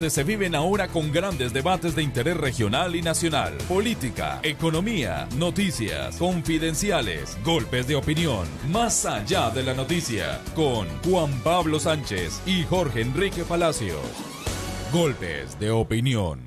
Se viven ahora con grandes debates de interés regional y nacional, política, economía, noticias, confidenciales, golpes de opinión, más allá de la noticia, con Juan Pablo Sánchez y Jorge Enrique Palacios. Golpes de opinión.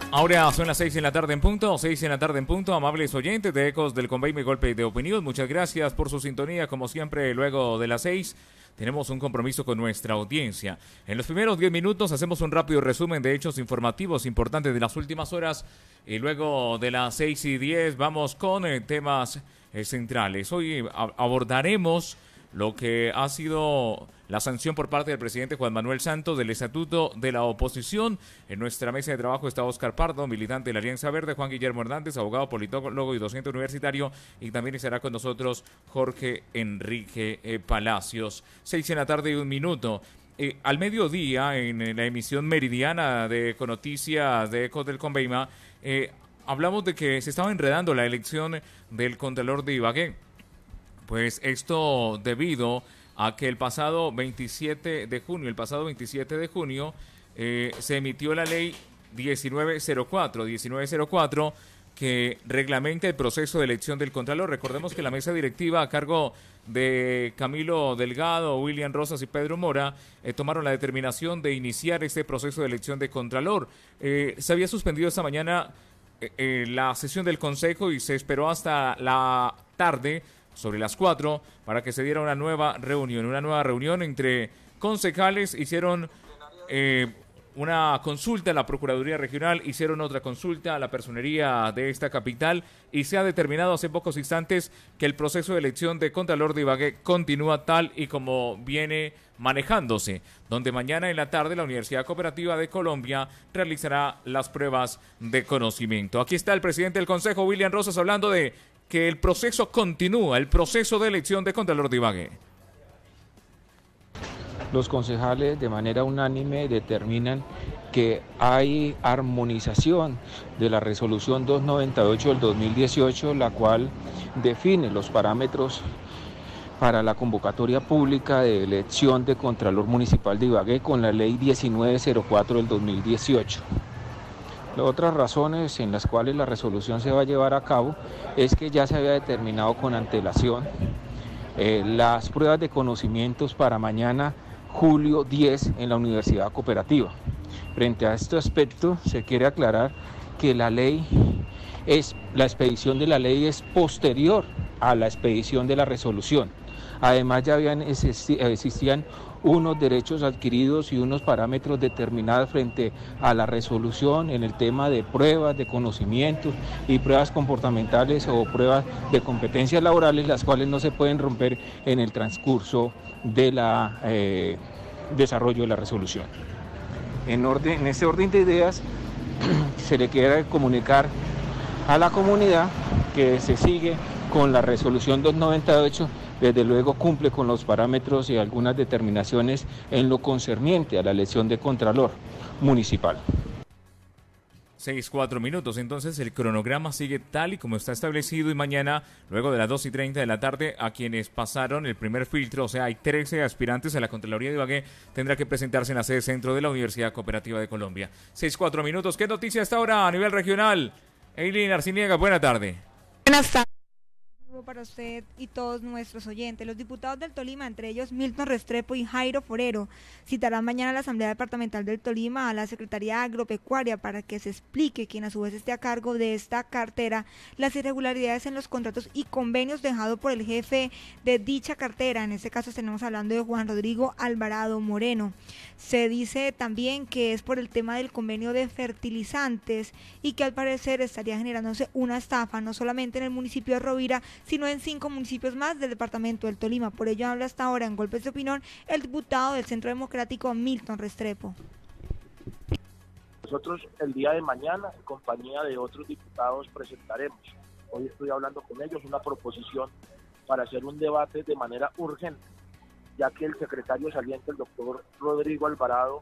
Ahora son las 6 en la tarde en punto, 6 en la tarde en punto, amables oyentes de Ecos del Conveime Golpe de Opinión, muchas gracias por su sintonía, como siempre, luego de las 6 tenemos un compromiso con nuestra audiencia. En los primeros 10 minutos hacemos un rápido resumen de hechos informativos importantes de las últimas horas y luego de las 6:10 vamos con temas centrales. Hoy abordaremos lo que ha sido la sanción por parte del presidente Juan Manuel Santos del Estatuto de la Oposición. En nuestra mesa de trabajo está Oscar Pardo, militante de la Alianza Verde, Juan Guillermo Hernández, abogado, politólogo y docente universitario, y también estará con nosotros Jorge Enrique Palacios. 6 en la tarde y 1 minuto. Al mediodía, en la emisión meridiana de Econoticias de Ecos del Conveima, hablamos de que se estaba enredando la elección del Contralor de Ibagué. Pues esto debido a que el pasado 27 de junio, se emitió la ley 1904, que reglamenta el proceso de elección del Contralor. Recordemos que la mesa directiva a cargo de Camilo Delgado, William Rosas y Pedro Mora tomaron la determinación de iniciar este proceso de elección de Contralor. Se había suspendido esta mañana la sesión del Consejo y se esperó hasta la tarde, sobre las 4, para que se diera una nueva reunión entre concejales. Hicieron una consulta a la Procuraduría Regional, hicieron otra consulta a la personería de esta capital y se ha determinado hace pocos instantes que el proceso de elección de Contralor de Ibagué continúa tal y como viene manejándose, donde mañana en la tarde la Universidad Cooperativa de Colombia realizará las pruebas de conocimiento. Aquí está el presidente del Consejo, William Rosas, hablando de que el proceso continúa, el proceso de elección de Contralor de Ibagué. Los concejales de manera unánime determinan que hay armonización de la resolución 298 del 2018, la cual define los parámetros para la convocatoria pública de elección de Contralor Municipal de Ibagué con la ley 1904 del 2018. Otras razones en las cuales la resolución se va a llevar a cabo es que ya se había determinado con antelación las pruebas de conocimientos para mañana, julio 10, en la Universidad Cooperativa. Frente a este aspecto, se quiere aclarar que la expedición de la ley es posterior a la expedición de la resolución. Además, ya existían unos derechos adquiridos y unos parámetros determinados frente a la resolución en el tema de pruebas de conocimientos y pruebas comportamentales o pruebas de competencias laborales, las cuales no se pueden romper en el transcurso de la desarrollo de la resolución. En este orden de ideas, se le quiere comunicar a la comunidad que se sigue con la resolución 298. Desde luego cumple con los parámetros y algunas determinaciones en lo concerniente a la elección de Contralor Municipal. 6:04 minutos, entonces el cronograma sigue tal y como está establecido y mañana, luego de las 2:30 de la tarde, a quienes pasaron el primer filtro, o sea, hay 13 aspirantes a la Contraloría de Ibagué, tendrá que presentarse en la sede centro de la Universidad Cooperativa de Colombia. 6:04 minutos, ¿qué noticia hasta ahora a nivel regional? Eileen Arciniega, buena tarde. Buenas tardes para usted y todos nuestros oyentes. Los diputados del Tolima, entre ellos Milton Restrepo y Jairo Forero, citarán mañana a la Asamblea Departamental del Tolima a la Secretaría Agropecuaria para que se explique, quien a su vez esté a cargo de esta cartera, las irregularidades en los contratos y convenios dejados por el jefe de dicha cartera. En este caso tenemos hablando de Juan Rodrigo Alvarado Moreno. Se dice también que es por el tema del convenio de fertilizantes y que al parecer estaría generándose una estafa, no solamente en el municipio de Rovira, sino en 5 municipios más del departamento del Tolima. Por ello habla hasta ahora en Golpes de Opinión el diputado del Centro Democrático, Milton Restrepo. Nosotros el día de mañana, en compañía de otros diputados, presentaremos, hoy estoy hablando con ellos, una proposición para hacer un debate de manera urgente, ya que el secretario saliente, el doctor Rodrigo Alvarado,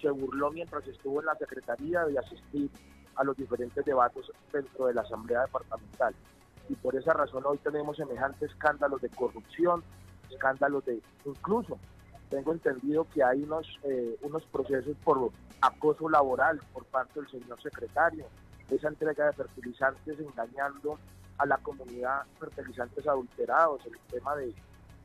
se burló mientras estuvo en la Secretaría de asistir a los diferentes debates dentro de la Asamblea Departamental. Y por esa razón hoy tenemos semejantes escándalos de corrupción, escándalos de, incluso tengo entendido que hay unos procesos por acoso laboral por parte del señor secretario, esa entrega de fertilizantes engañando a la comunidad, fertilizantes adulterados, el tema de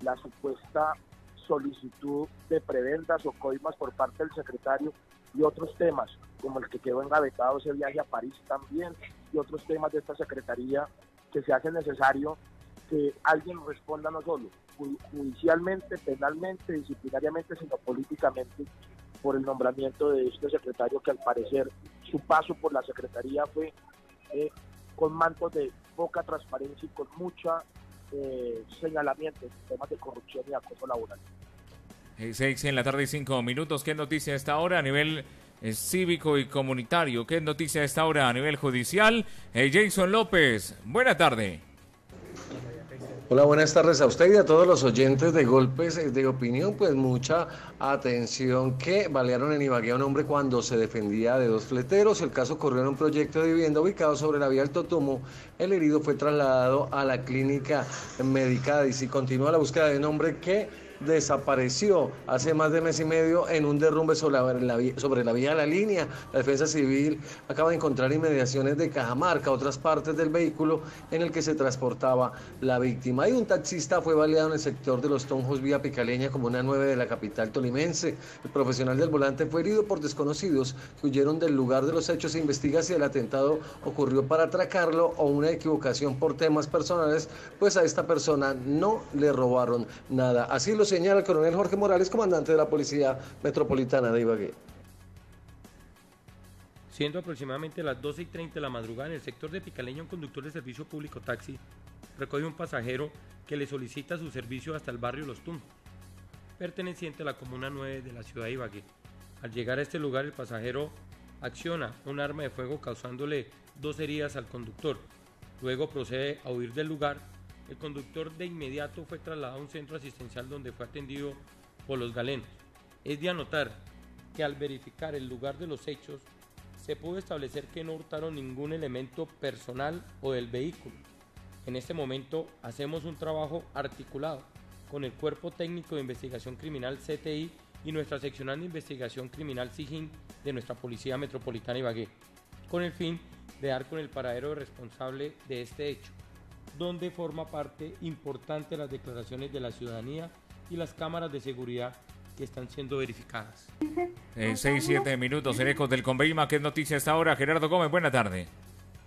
la supuesta solicitud de prebendas o coimas por parte del secretario y otros temas, como el que quedó engavetado ese viaje a París también, y otros temas de esta secretaría que se hace necesario que alguien responda no solo judicialmente, penalmente, disciplinariamente, sino políticamente por el nombramiento de este secretario que al parecer su paso por la secretaría fue con mantos de poca transparencia y con mucha señalamiento en temas de corrupción y acoso laboral. 6 en la tarde y 5 minutos. ¿Qué noticia a esta hora a nivel cívico y comunitario? ¿Qué noticia a esta hora a nivel judicial? Jason López, buena tarde. Hola, buenas tardes a usted y a todos los oyentes de Golpes de Opinión. Pues mucha atención, que balearon en Ibagué a un hombre cuando se defendía de dos fleteros. El caso ocurrió en un proyecto de vivienda ubicado sobre la vía del Totumo. El herido fue trasladado a la clínica Medicadis y continúa la búsqueda de un hombre que desapareció hace más de mes y medio en un derrumbe sobre la vía de la línea. La Defensa Civil acaba de encontrar inmediaciones de Cajamarca otras partes del vehículo en el que se transportaba la víctima. Y un taxista fue baleado en el sector de Los Tonjos, vía Picaleña, comuna 9 de la capital tolimense. El profesional del volante fue herido por desconocidos que huyeron del lugar de los hechos. Se investiga si el atentado ocurrió para atracarlo o una equivocación por temas personales, pues a esta persona no le robaron nada. Así lo señala el coronel Jorge Morales, comandante de la Policía Metropolitana de Ibagué. Siendo aproximadamente las 12:30 de la madrugada, en el sector de Picaleña, un conductor de servicio público taxi recoge un pasajero que le solicita su servicio hasta el barrio Los Tonjos, perteneciente a la comuna 9 de la ciudad de Ibagué. Al llegar a este lugar, el pasajero acciona un arma de fuego causándole 2 heridas al conductor. Luego procede a huir del lugar. El conductor de inmediato fue trasladado a un centro asistencial donde fue atendido por los galenos. Es de anotar que al verificar el lugar de los hechos, se pudo establecer que no hurtaron ningún elemento personal o del vehículo. En este momento hacemos un trabajo articulado con el Cuerpo Técnico de Investigación Criminal CTI y nuestra seccional de investigación criminal SIGIN de nuestra Policía Metropolitana Ibagué, con el fin de dar con el paradero responsable de este hecho, donde forma parte importante las declaraciones de la ciudadanía y las cámaras de seguridad que están siendo verificadas. 6-7 minutos en Ecos del Conveima. ¿Qué noticia a esta hora? Gerardo Gómez, buena tarde.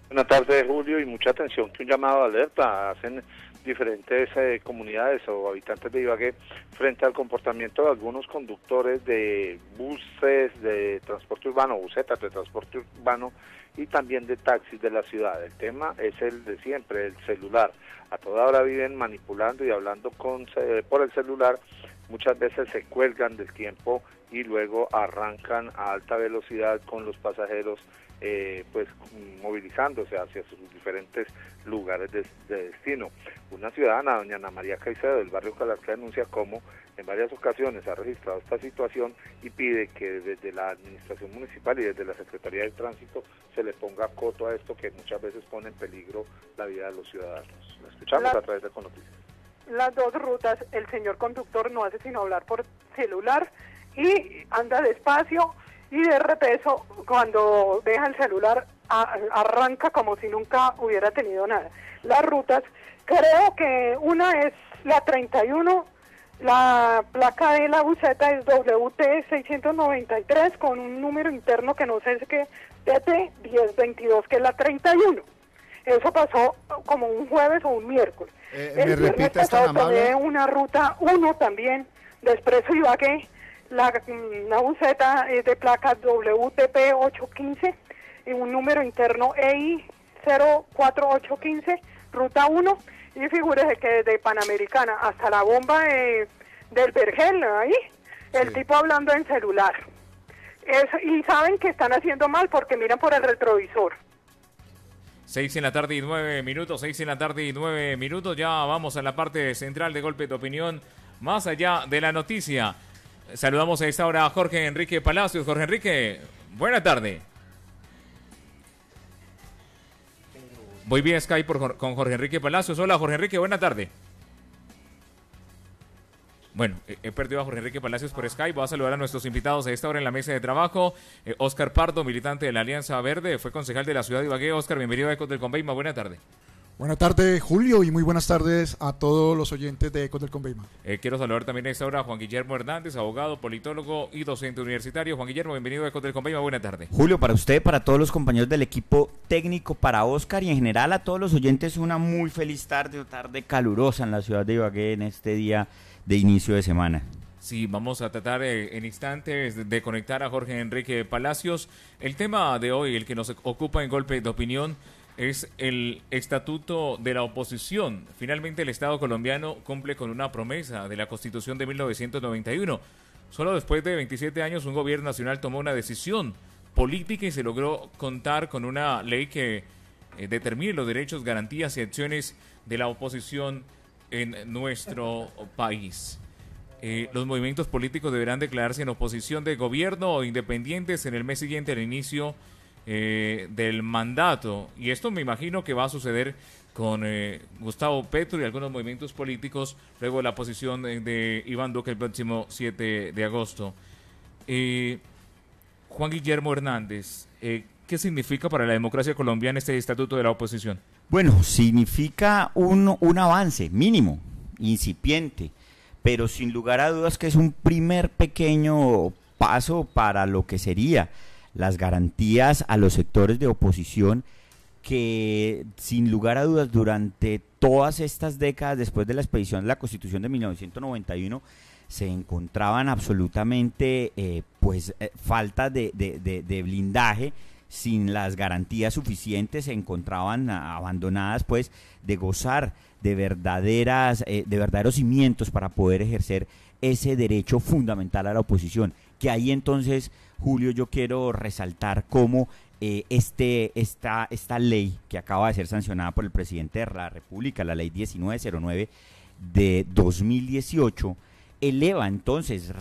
Buenas tardes, Julio, y mucha atención, que un llamado de alerta hacen diferentes comunidades o habitantes de Ibagué frente al comportamiento de algunos conductores de buses de transporte urbano, busetas de transporte urbano y también de taxis de la ciudad. El tema es el de siempre, el celular. A toda hora viven manipulando y hablando por el celular. Muchas veces se cuelgan del tiempo y luego arrancan a alta velocidad con los pasajeros, pues movilizándose hacia sus diferentes lugares de destino. Una ciudadana, doña Ana María Caicedo, del barrio Calarca, denuncia cómo en varias ocasiones ha registrado esta situación y pide que desde la administración municipal y desde la Secretaría de Tránsito se le ponga coto a esto, que muchas veces pone en peligro la vida de los ciudadanos. La escuchamos a través de Econoticias. Las dos rutas, el señor conductor no hace sino hablar por celular y anda despacio, y de repeso, cuando deja el celular, arranca como si nunca hubiera tenido nada. Las rutas, creo que una es la 31, la placa de la buseta es WT693 con un número interno que no sé si es que TT1022, que es la 31. Eso pasó como un jueves o un miércoles. ¿Me repite esta amable? Una ruta 1 también, de Expreso Ibagué, una buseta de placa WTP815 y un número interno EI04815, ruta 1, y figúrese que desde Panamericana hasta la bomba del Vergel, ahí, el tipo hablando en celular. Y saben que están haciendo mal porque miran por el retrovisor. 6 en la tarde y 9 minutos, 6 en la tarde y 9 minutos. Ya vamos a la parte central de Golpe de Opinión, más allá de la noticia. Saludamos a esta hora a Jorge Enrique Palacios. Jorge Enrique, buena tarde. Voy vía Skype con Jorge Enrique Palacios. Hola, Jorge Enrique, buena tarde. Bueno, he perdido a Jorge Enrique Palacios por Skype. Voy a saludar a nuestros invitados a esta hora en la mesa de trabajo. Óscar Pardo, militante de la Alianza Verde, fue concejal de la ciudad de Ibagué. Óscar, bienvenido a Ecos del Conveima. Buena tarde. Buenas tardes, Julio, y muy buenas tardes a todos los oyentes de Ecos del Conveima. Quiero saludar también a esta hora a Juan Guillermo Hernández, abogado, politólogo y docente universitario. Juan Guillermo, bienvenido a Ecos del Conveima. Buena tarde. Julio, para usted, para todos los compañeros del equipo técnico, para Óscar y en general a todos los oyentes, una muy feliz tarde calurosa en la ciudad de Ibagué en este día de inicio de semana. Sí, vamos a tratar en instantes de conectar a Jorge Enrique Palacios. El tema de hoy, el que nos ocupa en Golpe de Opinión, es el estatuto de la oposición. Finalmente el Estado colombiano cumple con una promesa de la Constitución de 1991. Solo después de 27 años un gobierno nacional tomó una decisión política y se logró contar con una ley que determine los derechos, garantías y acciones de la oposición en nuestro país. Los movimientos políticos deberán declararse en oposición de gobierno o independientes en el mes siguiente al inicio del mandato, y esto me imagino que va a suceder con Gustavo Petro y algunos movimientos políticos luego de la posición de Iván Duque el próximo 7 de agosto. Juan Guillermo Hernández, ¿qué significa para la democracia colombiana este estatuto de la oposición? Bueno, significa un avance mínimo, incipiente, pero sin lugar a dudas que es un primer pequeño paso para lo que sería las garantías a los sectores de oposición que, sin lugar a dudas, durante todas estas décadas después de la expedición de la Constitución de 1991 se encontraban absolutamente falta de blindaje, sin las garantías suficientes, se encontraban abandonadas pues de gozar de verdaderos cimientos para poder ejercer ese derecho fundamental a la oposición. Que ahí entonces, Julio, yo quiero resaltar cómo esta ley que acaba de ser sancionada por el presidente de la República, la ley 1909 de 2018, eleva entonces,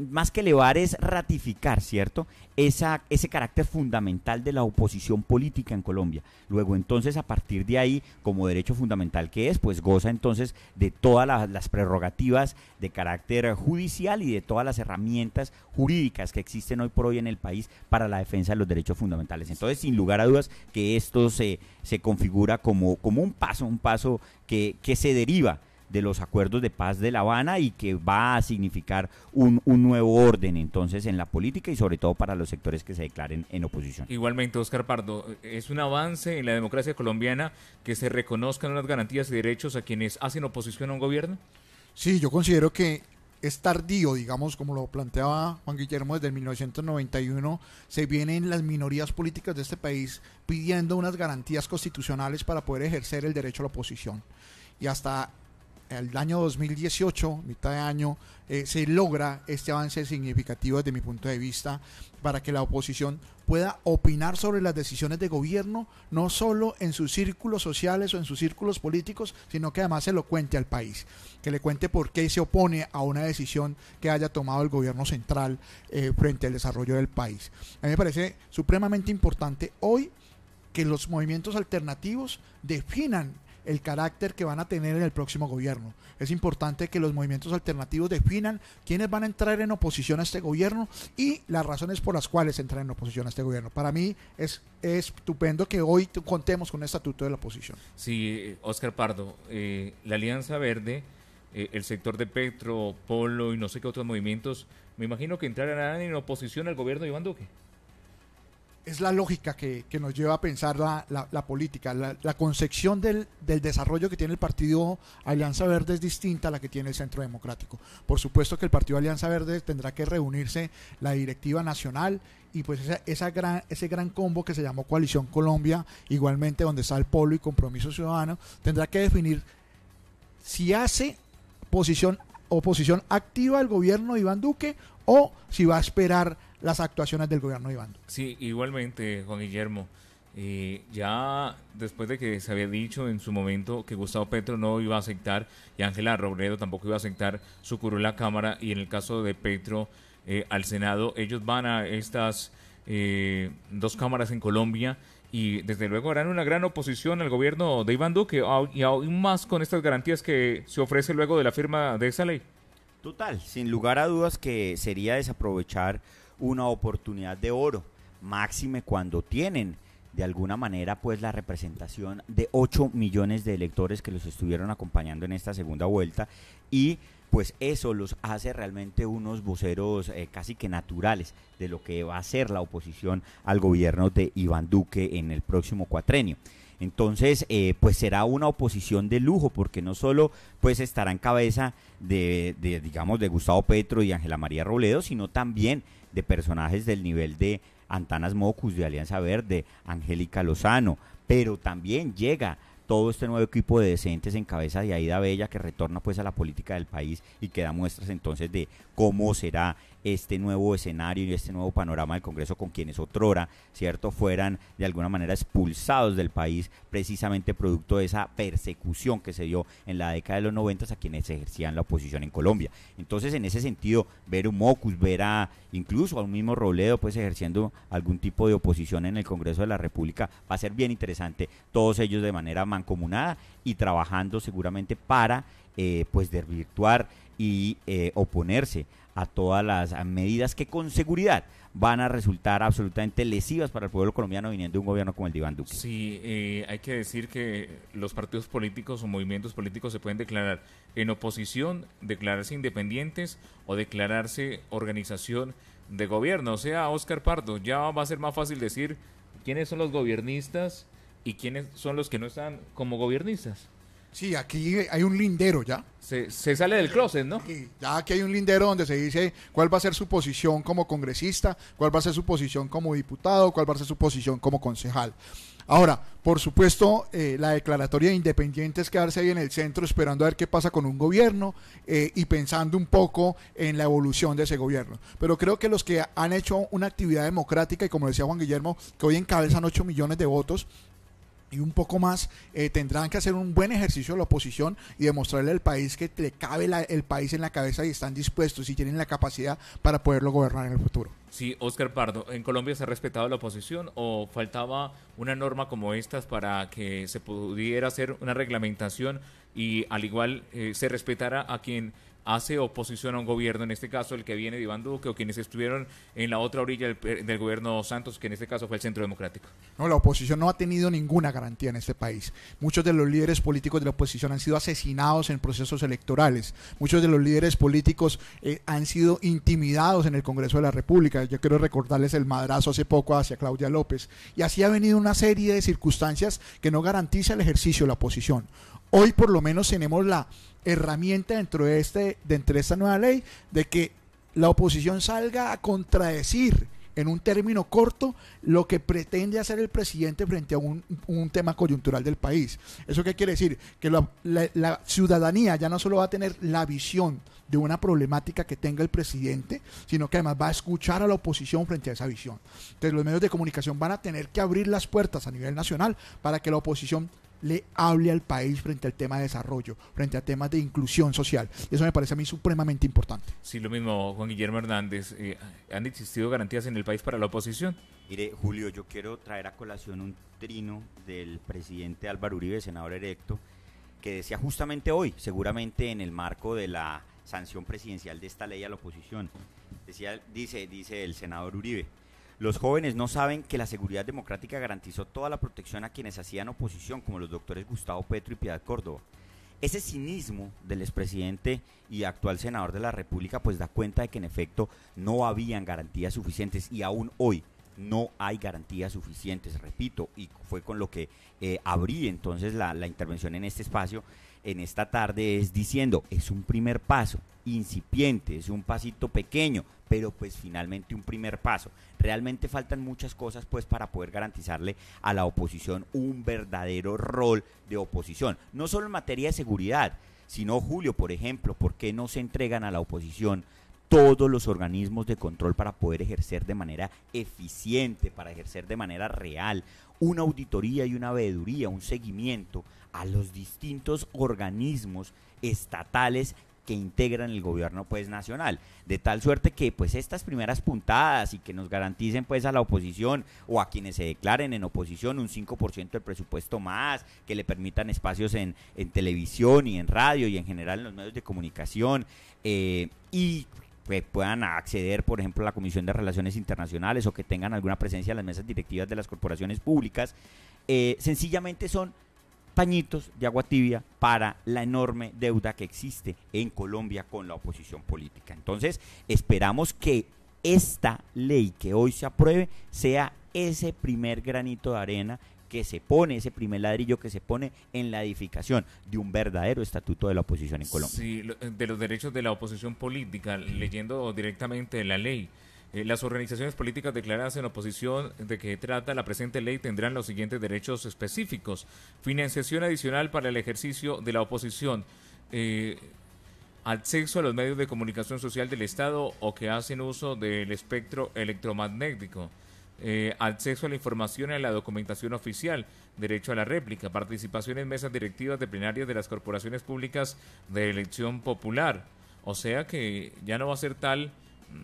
más que elevar es ratificar, ¿cierto?, ese carácter fundamental de la oposición política en Colombia. Luego entonces, a partir de ahí, como derecho fundamental que es, pues goza entonces de todas las prerrogativas de carácter judicial y de todas las herramientas jurídicas que existen hoy por hoy en el país para la defensa de los derechos fundamentales. Entonces, sin lugar a dudas, que esto se configura como un paso que se deriva de los acuerdos de paz de La Habana y que va a significar un nuevo orden entonces en la política y sobre todo para los sectores que se declaren en oposición. Igualmente, Óscar Pardo, es un avance en la democracia colombiana que se reconozcan las garantías y derechos a quienes hacen oposición a un gobierno. Sí, yo considero que es tardío, digamos, como lo planteaba Juan Guillermo, desde el 1991 se vienen las minorías políticas de este país pidiendo unas garantías constitucionales para poder ejercer el derecho a la oposición. Y hasta el año 2018, mitad de año, se logra este avance significativo desde mi punto de vista para que la oposición pueda opinar sobre las decisiones de gobierno, no solo en sus círculos sociales o en sus círculos políticos, sino que además se lo cuente al país, que le cuente por qué se opone a una decisión que haya tomado el gobierno central frente al desarrollo del país. A mí me parece supremamente importante hoy que los movimientos alternativos definan el carácter que van a tener en el próximo gobierno. Es importante que los movimientos alternativos definan quiénes van a entrar en oposición a este gobierno y las razones por las cuales entran en oposición a este gobierno. Para mí es estupendo que hoy contemos con un estatuto de la oposición. Sí, Óscar Pardo, la Alianza Verde, el sector de Petro, Polo y no sé qué otros movimientos, me imagino que entrarán en oposición al gobierno de Iván Duque. Es la lógica que nos lleva a pensar la política. La concepción del desarrollo que tiene el partido Alianza Verde es distinta a la que tiene el Centro Democrático. Por supuesto que el partido Alianza Verde tendrá que reunirse la directiva nacional y pues ese gran combo que se llamó Coalición Colombia, igualmente donde está el Polo y Compromiso Ciudadano, tendrá que definir si hace oposición activa al gobierno de Iván Duque o si va a esperar las actuaciones del gobierno de Iván Duque. Sí, igualmente, Juan Guillermo. Ya después de que se había dicho en su momento que Gustavo Petro no iba a aceptar y Ángela Robledo tampoco iba a aceptar su curul a la Cámara, y en el caso de Petro al Senado, ellos van a estas dos cámaras en Colombia y desde luego harán una gran oposición al gobierno de Iván Duque, y aún más con estas garantías que se ofrece luego de la firma de esa ley. Total, sin lugar a dudas que sería desaprovechar una oportunidad de oro, máxime cuando tienen de alguna manera pues la representación de 8 millones de electores que los estuvieron acompañando en esta segunda vuelta, y pues eso los hace realmente unos voceros casi que naturales de lo que va a ser la oposición al gobierno de Iván Duque en el próximo cuatrenio. Entonces, pues será una oposición de lujo, porque no solo pues estará en cabeza digamos, de Gustavo Petro y Ángela María Robledo, sino también de personajes del nivel de Antanas Mockus de Alianza Verde, Angélica Lozano, pero también llega todo este nuevo equipo de decentes en cabeza de Aida Bella, que retorna pues a la política del país y que da muestras entonces de cómo será este nuevo escenario y este nuevo panorama del Congreso, con quienes otrora, cierto, fueran de alguna manera expulsados del país, precisamente producto de esa persecución que se dio en la década de los 90 a quienes ejercían la oposición en Colombia. Entonces, en ese sentido, ver un Mockus, ver incluso a un mismo Robledo pues ejerciendo algún tipo de oposición en el Congreso de la República va a ser bien interesante, todos ellos de manera mancomunada y trabajando seguramente para pues desvirtuar y oponerse a todas las medidas que con seguridad van a resultar absolutamente lesivas para el pueblo colombiano viniendo de un gobierno como el de Iván Duque. Sí, hay que decir que los partidos políticos o movimientos políticos se pueden declarar en oposición, declararse independientes o declararse organización de gobierno. O sea, Óscar Pardo, ya va a ser más fácil decir quiénes son los gobiernistas y quiénes son los que no están como gobiernistas. Sí, aquí hay un lindero ya. Se sale del closet, ¿no? Sí, ya aquí hay un lindero donde se dice cuál va a ser su posición como congresista, cuál va a ser su posición como diputado, cuál va a ser su posición como concejal. Ahora, por supuesto, la declaratoria de independiente es quedarse ahí en el centro esperando a ver qué pasa con un gobierno y pensando un poco en la evolución de ese gobierno. Pero creo que los que han hecho una actividad democrática, y como decía Juan Guillermo, que hoy encabezan 8 millones de votos, y un poco más, tendrán que hacer un buen ejercicio de la oposición y demostrarle al país que le cabe el país en la cabeza y están dispuestos y tienen la capacidad para poderlo gobernar en el futuro. Sí, Óscar Pardo, ¿en Colombia se ha respetado la oposición o faltaba una norma como estas para que se pudiera hacer una reglamentación y al igual se respetara a quien hace oposición a un gobierno, en este caso el que viene de Iván Duque, o quienes estuvieron en la otra orilla del gobierno Santos, que en este caso fue el Centro Democrático? No, la oposición no ha tenido ninguna garantía en este país. Muchos de los líderes políticos de la oposición han sido asesinados en procesos electorales. Muchos de los líderes políticos han sido intimidados en el Congreso de la República. Yo quiero recordarles el madrazo hace poco hacia Claudia López. Y así ha venido una serie de circunstancias que no garantiza el ejercicio de la oposición. Hoy por lo menos tenemos la herramienta dentro de esta nueva ley de que la oposición salga a contradecir en un término corto lo que pretende hacer el presidente frente a un tema coyuntural del país. ¿Eso qué quiere decir? Que la ciudadanía ya no solo va a tener la visión de una problemática que tenga el presidente, sino que además va a escuchar a la oposición frente a esa visión. Entonces los medios de comunicación van a tener que abrir las puertas a nivel nacional para que la oposición le hable al país frente al tema de desarrollo, frente a temas de inclusión social. Eso me parece a mí supremamente importante. Sí, lo mismo, Juan Guillermo Hernández. ¿Han existido garantías en el país para la oposición? Mire, Julio, yo quiero traer a colación un trino del presidente Álvaro Uribe, senador electo, que decía justamente hoy, seguramente en el marco de la sanción presidencial de esta ley a la oposición. Dice el senador Uribe: los jóvenes no saben que la seguridad democrática garantizó toda la protección a quienes hacían oposición, como los doctores Gustavo Petro y Piedad Córdoba. Ese cinismo del expresidente y actual senador de la República pues da cuenta de que en efecto no habían garantías suficientes, y aún hoy no hay garantías suficientes, repito, y fue con lo que abrí entonces la intervención en este espacio en esta tarde, es diciendo, es un primer paso incipiente, es un pasito pequeño, pero pues finalmente un primer paso. Realmente faltan muchas cosas pues para poder garantizarle a la oposición un verdadero rol de oposición, no solo en materia de seguridad, sino, Julio, por ejemplo, ¿por qué no se entregan a la oposición todos los organismos de control para poder ejercer de manera eficiente, para ejercer de manera real una auditoría y una veeduría, un seguimiento a los distintos organismos estatales que integran el gobierno pues nacional, de tal suerte que pues estas primeras puntadas y que nos garanticen pues a la oposición o a quienes se declaren en oposición un 5% del presupuesto más, que le permitan espacios en televisión y en radio y en general en los medios de comunicación, y que puedan acceder, por ejemplo, a la Comisión de Relaciones Internacionales o que tengan alguna presencia en las mesas directivas de las corporaciones públicas, sencillamente son pañitos de agua tibia para la enorme deuda que existe en Colombia con la oposición política. Entonces, esperamos que esta ley que hoy se apruebe sea ese primer granito de arena que se pone, ese primer ladrillo que se pone en la edificación de un verdadero estatuto de la oposición en Colombia. Sí, de los derechos de la oposición política, leyendo directamente la ley. Las organizaciones políticas declaradas en oposición de que trata la presente ley tendrán los siguientes derechos específicos: financiación adicional para el ejercicio de la oposición, acceso a los medios de comunicación social del Estado o que hacen uso del espectro electromagnético, acceso a la información y a la documentación oficial, derecho a la réplica, participación en mesas directivas de plenarias de las corporaciones públicas de elección popular. O sea que ya no va a ser tal,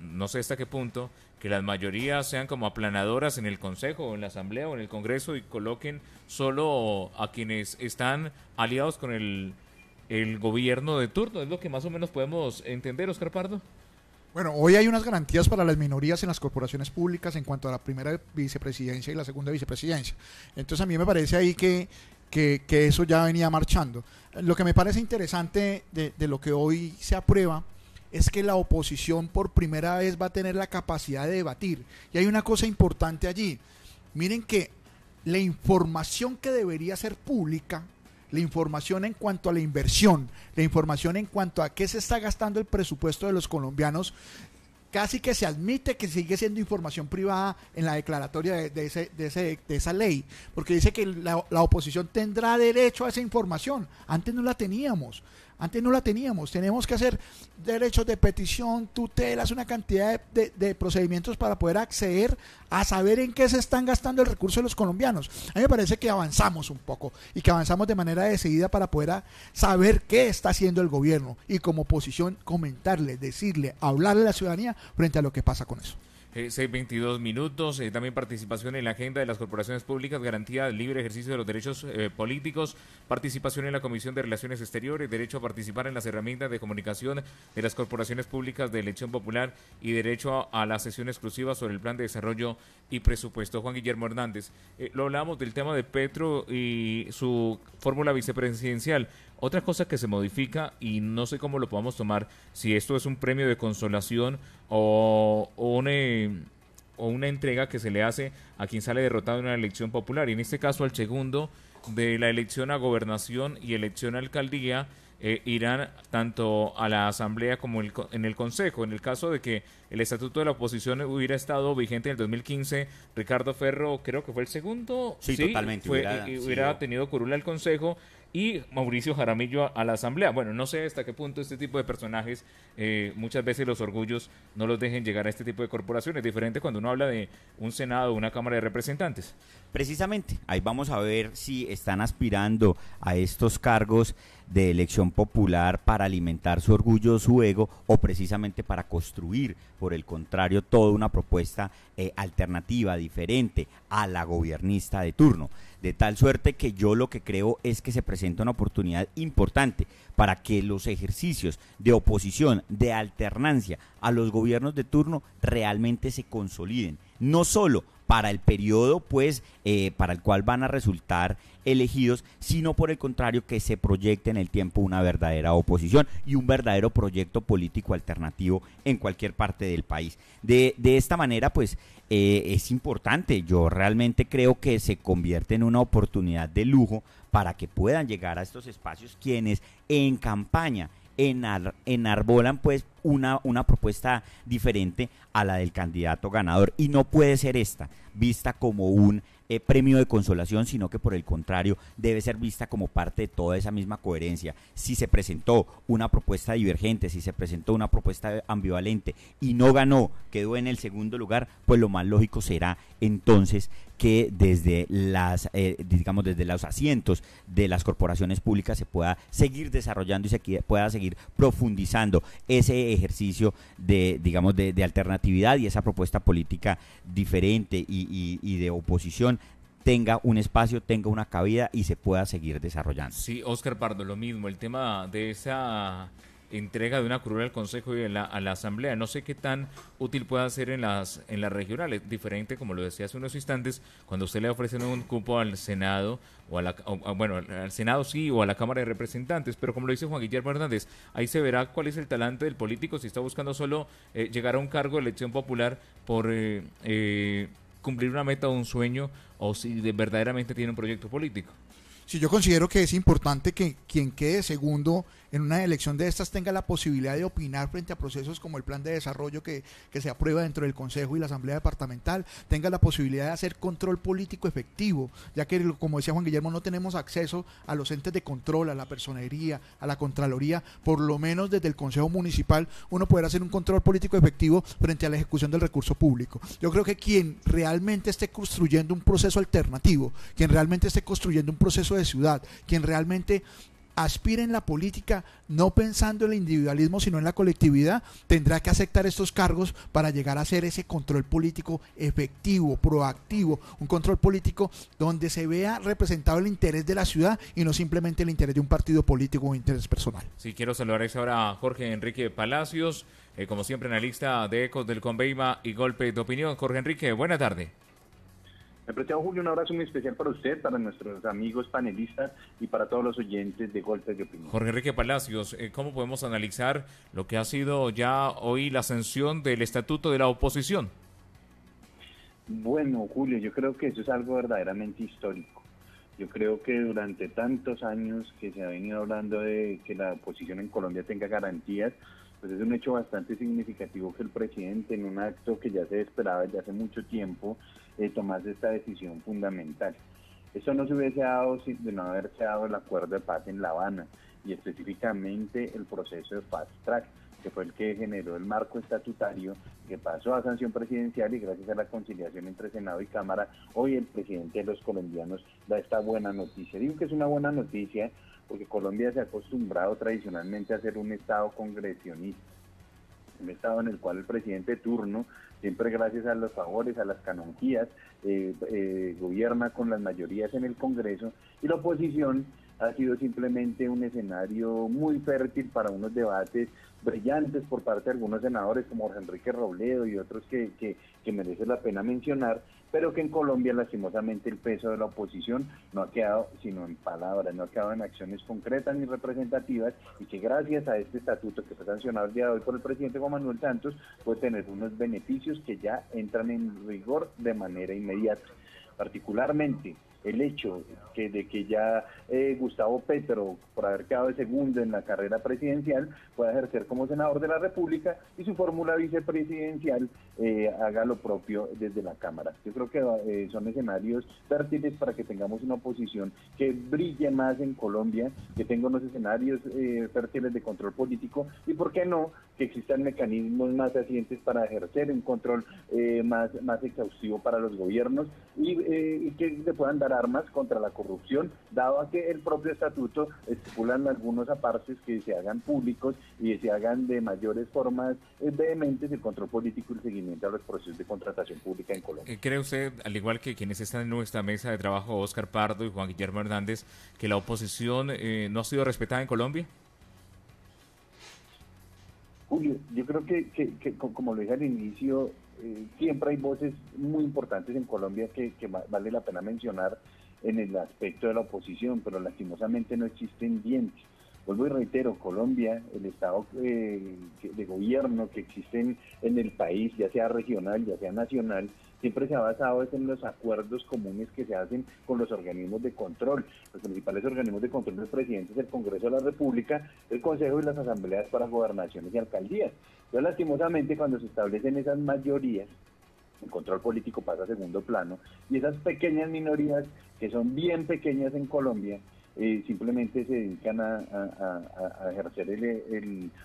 no sé hasta qué punto, que las mayorías sean como aplanadoras en el Consejo o en la Asamblea o en el Congreso y coloquen solo a quienes están aliados con el gobierno de turno. Es lo que más o menos podemos entender, Oscar Pardo. Bueno, hoy hay unas garantías para las minorías en las corporaciones públicas en cuanto a la primera vicepresidencia y la segunda vicepresidencia. Entonces a mí me parece ahí que eso ya venía marchando. Lo que me parece interesante de lo que hoy se aprueba es que la oposición por primera vez va a tener la capacidad de debatir. Y hay una cosa importante allí. Miren que la información que debería ser pública, la información en cuanto a la inversión, la información en cuanto a qué se está gastando el presupuesto de los colombianos, casi que se admite que sigue siendo información privada en la declaratoria de esa ley, porque dice que la oposición tendrá derecho a esa información. Antes no la teníamos. Tenemos que hacer derechos de petición, tutelas, una cantidad de procedimientos para poder acceder a saber en qué se están gastando el recurso de los colombianos. A mí me parece que avanzamos un poco y que avanzamos de manera decidida para poder saber qué está haciendo el gobierno y como oposición comentarle, decirle, hablarle a la ciudadanía frente a lo que pasa con eso. 6:22 minutos, también participación en la agenda de las corporaciones públicas, garantía del libre ejercicio de los derechos políticos, participación en la Comisión de Relaciones Exteriores, derecho a participar en las herramientas de comunicación de las corporaciones públicas de elección popular y derecho a la sesión exclusiva sobre el plan de desarrollo y presupuesto. Juan Guillermo Hernández, lo hablamos del tema de Petro y su fórmula vicepresidencial. Otra cosa que se modifica, y no sé cómo lo podamos tomar, si esto es un premio de consolación o una entrega que se le hace a quien sale derrotado en una elección popular, y en este caso al segundo de la elección a gobernación y elección a alcaldía, irán tanto a la Asamblea como en el Consejo. En el caso de que el Estatuto de la Oposición hubiera estado vigente en el 2015, Ricardo Ferro creo que fue el segundo. Sí, totalmente. Hubiera tenido curula al Consejo y Mauricio Jaramillo a la Asamblea. Bueno, no sé hasta qué punto este tipo de personajes, muchas veces los orgullos no los dejen llegar a este tipo de corporaciones. Diferente cuando uno habla de un Senado o una Cámara de Representantes. Precisamente, ahí vamos a ver si están aspirando a estos cargos de elección popular para alimentar su orgullo, su ego, o precisamente para construir, por el contrario, toda una propuesta alternativa, diferente a la gobiernista de turno. De tal suerte que yo lo que creo es que se presenta una oportunidad importante para que los ejercicios de oposición, de alternancia a los gobiernos de turno realmente se consoliden, no solo para el periodo para el cual van a resultar elegidos, sino por el contrario que se proyecte en el tiempo una verdadera oposición y un verdadero proyecto político alternativo en cualquier parte del país. De esta manera es importante, yo realmente creo que se convierte en una oportunidad de lujo para que puedan llegar a estos espacios quienes en campaña enarbolan una propuesta diferente a la del candidato ganador, y no puede ser esta vista como un premio de consolación, sino que por el contrario debe ser vista como parte de toda esa misma coherencia. Si se presentó una propuesta divergente, si se presentó una propuesta ambivalente y no ganó, quedó en el segundo lugar, pues lo más lógico será entonces que desde desde los asientos de las corporaciones públicas se pueda seguir desarrollando y se pueda seguir profundizando ese ejercicio de alternatividad, y esa propuesta política diferente y de oposición tenga un espacio, tenga una cabida y se pueda seguir desarrollando. Sí, Óscar Pardo, lo mismo, el tema de esa entrega de una curul al Consejo y a la Asamblea. No sé qué tan útil pueda ser en las regionales, diferente, como lo decía hace unos instantes, cuando usted le ofrecen un cupo al Senado, al Senado sí, o a la Cámara de Representantes, pero como lo dice Juan Guillermo Hernández, ahí se verá cuál es el talante del político, si está buscando solo llegar a un cargo de elección popular por cumplir una meta o un sueño, o si verdaderamente tiene un proyecto político. Sí, yo considero que es importante que quien quede segundo en una elección de estas tenga la posibilidad de opinar frente a procesos como el plan de desarrollo que se aprueba dentro del Consejo y la Asamblea Departamental, tenga la posibilidad de hacer control político efectivo, ya que, como decía Juan Guillermo, no tenemos acceso a los entes de control, a la personería, a la Contraloría. Por lo menos desde el Consejo Municipal uno podrá hacer un control político efectivo frente a la ejecución del recurso público. Yo creo que quien realmente esté construyendo un proceso alternativo, quien realmente esté construyendo un proceso de ciudad, quien realmente aspira en la política no pensando en el individualismo sino en la colectividad, tendrá que aceptar estos cargos para llegar a hacer ese control político efectivo, proactivo, un control político donde se vea representado el interés de la ciudad y no simplemente el interés de un partido político o interés personal. Sí, quiero saludar ahora a Jorge Enrique Palacios, como siempre analista de Ecos del Conveima y Golpe de Opinión. Jorge Enrique, buena tarde. Apreciado Julio, un abrazo muy especial para usted, para nuestros amigos panelistas y para todos los oyentes de Golpes de Opinión. Jorge Enrique Palacios, ¿cómo podemos analizar lo que ha sido ya hoy la sanción del Estatuto de la Oposición? Bueno, Julio, yo creo que eso es algo verdaderamente histórico. Yo creo que durante tantos años que se ha venido hablando de que la oposición en Colombia tenga garantías, pues es un hecho bastante significativo que el presidente, en un acto que ya se esperaba desde hace mucho tiempo, tomase esta decisión fundamental. Eso no se hubiese dado de no haberse dado el acuerdo de paz en La Habana, y específicamente el proceso de Fast Track, que fue el que generó el marco estatutario que pasó a sanción presidencial, y gracias a la conciliación entre Senado y Cámara, hoy el presidente de los colombianos da esta buena noticia. Digo que es una buena noticia porque Colombia se ha acostumbrado tradicionalmente a ser un Estado congresionista, un Estado en el cual el presidente de turno, siempre gracias a los favores, a las canonjías, gobierna con las mayorías en el Congreso, y la oposición ha sido simplemente un escenario muy fértil para unos debates brillantes por parte de algunos senadores como Jorge Enrique Robledo y otros que merece la pena mencionar, pero que en Colombia lastimosamente el peso de la oposición no ha quedado sino en palabras, no ha quedado en acciones concretas ni representativas, y que gracias a este estatuto que fue sancionado el día de hoy por el presidente Juan Manuel Santos puede tener unos beneficios que ya entran en rigor de manera inmediata. Particularmente el hecho de que ya Gustavo Petro, por haber quedado de segundo en la carrera presidencial, pueda ejercer como senador de la República, y su fórmula vicepresidencial haga lo propio desde la Cámara. Yo creo que son escenarios fértiles para que tengamos una oposición que brille más en Colombia, que tenga unos escenarios fértiles de control político, y por qué no, que existan mecanismos más eficientes para ejercer un control más exhaustivo para los gobiernos, y que se puedan dar armas contra la corrupción, dado a que el propio estatuto estipulan algunos apartes que se hagan públicos y se hagan de mayores formas vehementes el control político y el seguimiento a los procesos de contratación pública en Colombia. ¿Cree usted, al igual que quienes están en nuestra mesa de trabajo, Óscar Pardo y Juan Guillermo Hernández, que la oposición no ha sido respetada en Colombia? Julio, yo creo que como lo dije al inicio, siempre hay voces muy importantes en Colombia que vale la pena mencionar en el aspecto de la oposición, pero lastimosamente no existen dientes. Vuelvo y reitero, Colombia, el estado de gobierno que existe en el país, ya sea regional, ya sea nacional, siempre se ha basado en los acuerdos comunes que se hacen con los organismos de control. Los principales organismos de control del presidente es el Congreso de la República, el Consejo y las asambleas para gobernaciones y alcaldías. Entonces, lastimosamente, cuando se establecen esas mayorías, el control político pasa a segundo plano, y esas pequeñas minorías, que son bien pequeñas en Colombia, simplemente se dedican a ejercer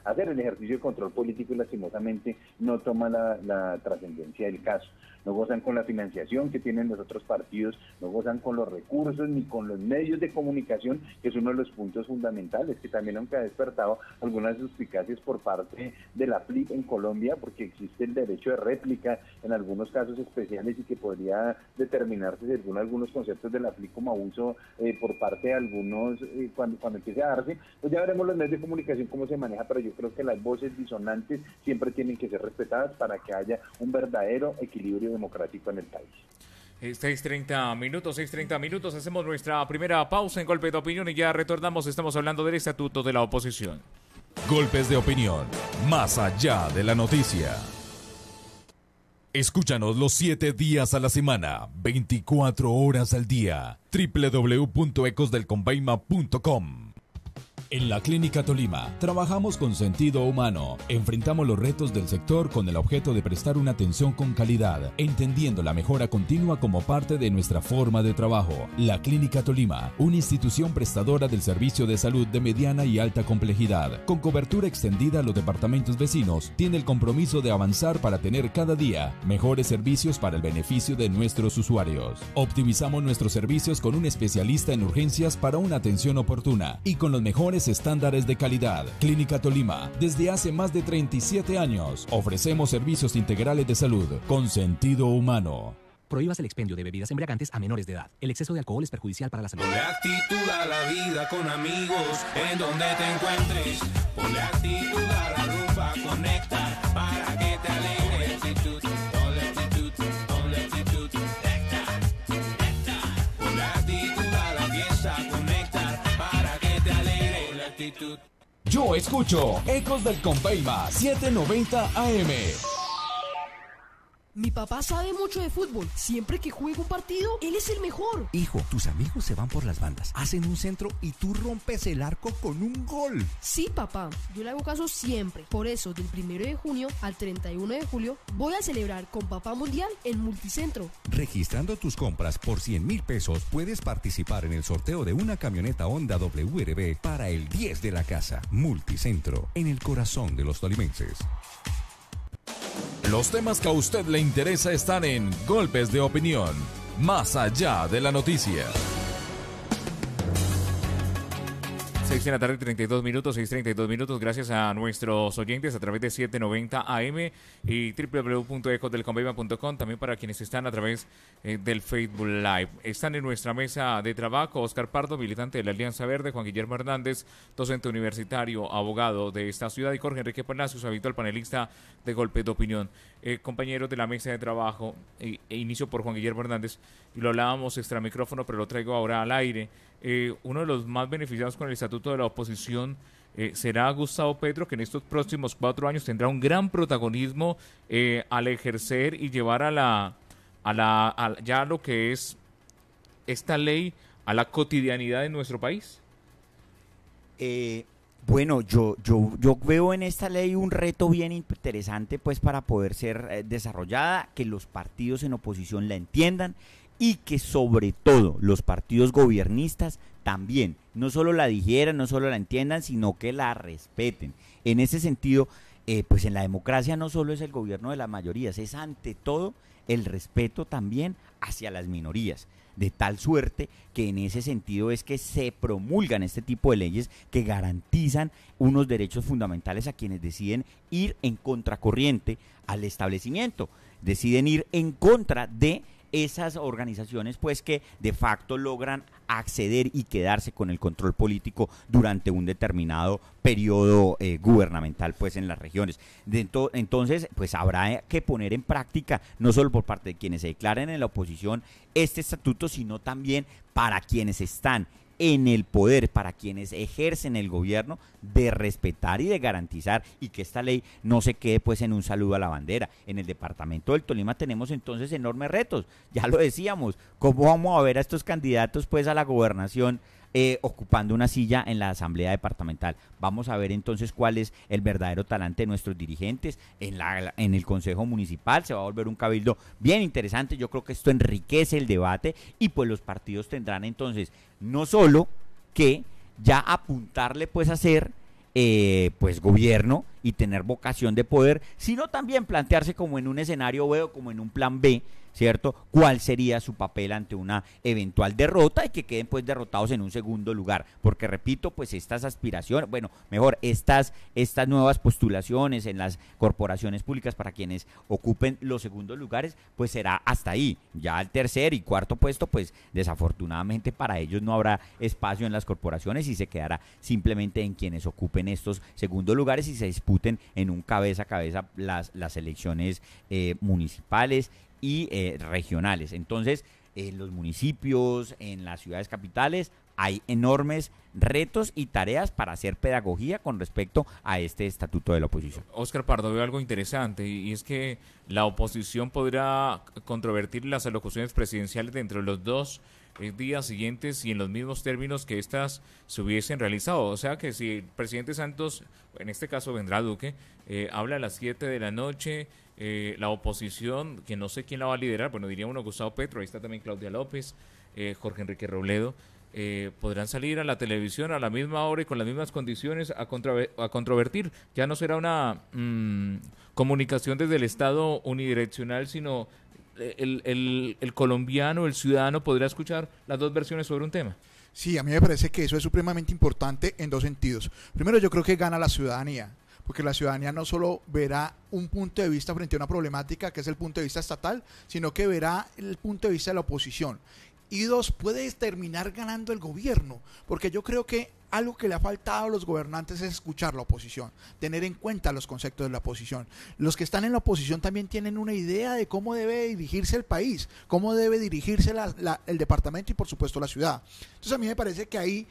hacer el ejercicio de control político, y lastimosamente no toma la trascendencia del caso. No gozan con la financiación que tienen los otros partidos, no gozan con los recursos ni con los medios de comunicación, que es uno de los puntos fundamentales, que también aunque ha despertado algunas suspicacias por parte de la FLIP en Colombia, porque existe el derecho de réplica en algunos casos especiales y que podría determinarse según algunos conceptos de la FLIP como abuso por parte de algunos cuando empiece a darse. Pues ya veremos los medios de comunicación cómo se maneja, pero yo creo que las voces disonantes siempre tienen que ser respetadas para que haya un verdadero equilibrio democrático en el país. 6:30 minutos, hacemos nuestra primera pausa en Golpe de Opinión y ya retornamos. Estamos hablando del estatuto de la oposición. Golpes de opinión, más allá de la noticia. Escúchanos los 7 días a la semana, 24 horas al día. www.ecosdelconveima.com. En la Clínica Tolima, trabajamos con sentido humano. Enfrentamos los retos del sector con el objeto de prestar una atención con calidad, entendiendo la mejora continua como parte de nuestra forma de trabajo. La Clínica Tolima, una institución prestadora del servicio de salud de mediana y alta complejidad, con cobertura extendida a los departamentos vecinos, tiene el compromiso de avanzar para tener cada día mejores servicios para el beneficio de nuestros usuarios. Optimizamos nuestros servicios con un especialista en urgencias para una atención oportuna y con los mejores estándares de calidad. Clínica Tolima, desde hace más de 37 años, ofrecemos servicios integrales de salud con sentido humano. Prohíbas el expendio de bebidas embriagantes a menores de edad. El exceso de alcohol es perjudicial para la salud. Ponle actitud a la vida con amigos, en donde te encuentres. Ponle actitud a la rumba, conecta, para que te alegres. Ponle actitud, ponle actitud, conecta. Ponle actitud a la fiesta, conecta, para que te alegres. Ponle actitud. Yo escucho Ecos del Conveima 790 AM. Mi papá sabe mucho de fútbol. Siempre que juega un partido, él es el mejor. Hijo, tus amigos se van por las bandas, hacen un centro y tú rompes el arco con un gol. Sí, papá, yo le hago caso siempre. Por eso, del 1 de junio al 31 de julio, voy a celebrar con Papá Mundial en Multicentro. Registrando tus compras por 100,000 pesos, puedes participar en el sorteo de una camioneta Honda WRB para el 10 de la casa. Multicentro, en el corazón de los tolimenses. Los temas que a usted le interesa están en Golpes de Opinión, más allá de la noticia. 6 de la tarde, 32 minutos, gracias a nuestros oyentes a través de 790 AM y www.ecosdelconveima.com, también para quienes están a través del Facebook Live. Están en nuestra mesa de trabajo Oscar Pardo, militante de la Alianza Verde, Juan Guillermo Hernández, docente universitario, abogado de esta ciudad, y Jorge Enrique Palacios, habitual panelista de Golpes de Opinión. Compañeros de la mesa de trabajo, inicio por Juan Guillermo Hernández, y lo hablábamos extra micrófono, pero lo traigo ahora al aire. Uno de los más beneficiados con el estatuto de la oposición será Gustavo Petro, que en estos próximos 4 años tendrá un gran protagonismo al ejercer y llevar a ya lo que es esta ley a la cotidianidad de nuestro país. Bueno, yo veo en esta ley un reto bien interesante, pues, para poder ser desarrollada, que los partidos en oposición la entiendan y que sobre todo los partidos gobiernistas también no solo la digieran, no solo la entiendan, sino que la respeten. En ese sentido, pues en la democracia no solo es el gobierno de las mayorías, es ante todo el respeto también hacia las minorías. De tal suerte que en ese sentido es que se promulgan este tipo de leyes que garantizan unos derechos fundamentales a quienes deciden ir en contracorriente al establecimiento, deciden ir en contra de esas organizaciones, pues, que de facto logran acceder y quedarse con el control político durante un determinado periodo gubernamental, pues, en las regiones. Entonces, pues, habrá que poner en práctica, no solo por parte de quienes se declaren en la oposición este estatuto, sino también para quienes están en el poder, para quienes ejercen el gobierno, de respetar y de garantizar, y que esta ley no se quede, pues, en un saludo a la bandera. En el departamento del Tolima tenemos entonces enormes retos, ya lo decíamos, ¿cómo vamos a ver a estos candidatos, pues, a la gobernación ocupando una silla en la Asamblea Departamental. Vamos a ver entonces cuál es el verdadero talante de nuestros dirigentes en el Consejo Municipal. Se va a volver un cabildo bien interesante. Yo creo que esto enriquece el debate y pues los partidos tendrán entonces no solo que ya apuntarle pues a ser pues gobierno y tener vocación de poder, sino también plantearse como en un escenario B o como en un plan B, ¿cierto? ¿Cuál sería su papel ante una eventual derrota y que queden pues derrotados en un segundo lugar? Porque repito, pues estas aspiraciones, bueno, mejor, estas nuevas postulaciones en las corporaciones públicas para quienes ocupen los segundos lugares, pues será hasta ahí. Ya el tercer y cuarto puesto, pues desafortunadamente para ellos no habrá espacio en las corporaciones y se quedará simplemente en quienes ocupen estos segundos lugares y se disputen en un cabeza a cabeza las elecciones municipales y regionales. Entonces, en los municipios, en las ciudades capitales, hay enormes retos y tareas para hacer pedagogía con respecto a este estatuto de la oposición. Óscar Pardo, veo algo interesante y es que la oposición podrá controvertir las alocuciones presidenciales dentro de los 2 días siguientes y en los mismos términos que éstas se hubiesen realizado. O sea que si el presidente Santos, en este caso vendrá Duque, habla a las 7 de la noche, la oposición, que no sé quién la va a liderar, bueno, diría uno Gustavo Petro, ahí está también Claudia López, Jorge Enrique Robledo, podrán salir a la televisión a la misma hora y con las mismas condiciones a controvertir. Ya no será una comunicación desde el Estado unidireccional, sino el colombiano, el ciudadano podrá escuchar las dos versiones sobre un tema. Sí, a mí me parece que eso es supremamente importante en 2 sentidos. Primero, yo creo que gana la ciudadanía, porque la ciudadanía no solo verá un punto de vista frente a una problemática que es el punto de vista estatal, sino que verá el punto de vista de la oposición. Y 2, puede terminar ganando el gobierno, porque yo creo que algo que le ha faltado a los gobernantes es escuchar la oposición, tener en cuenta los conceptos de la oposición. Los que están en la oposición también tienen una idea de cómo debe dirigirse el país, cómo debe dirigirse el departamento y por supuesto la ciudad. Entonces a mí me parece que ahí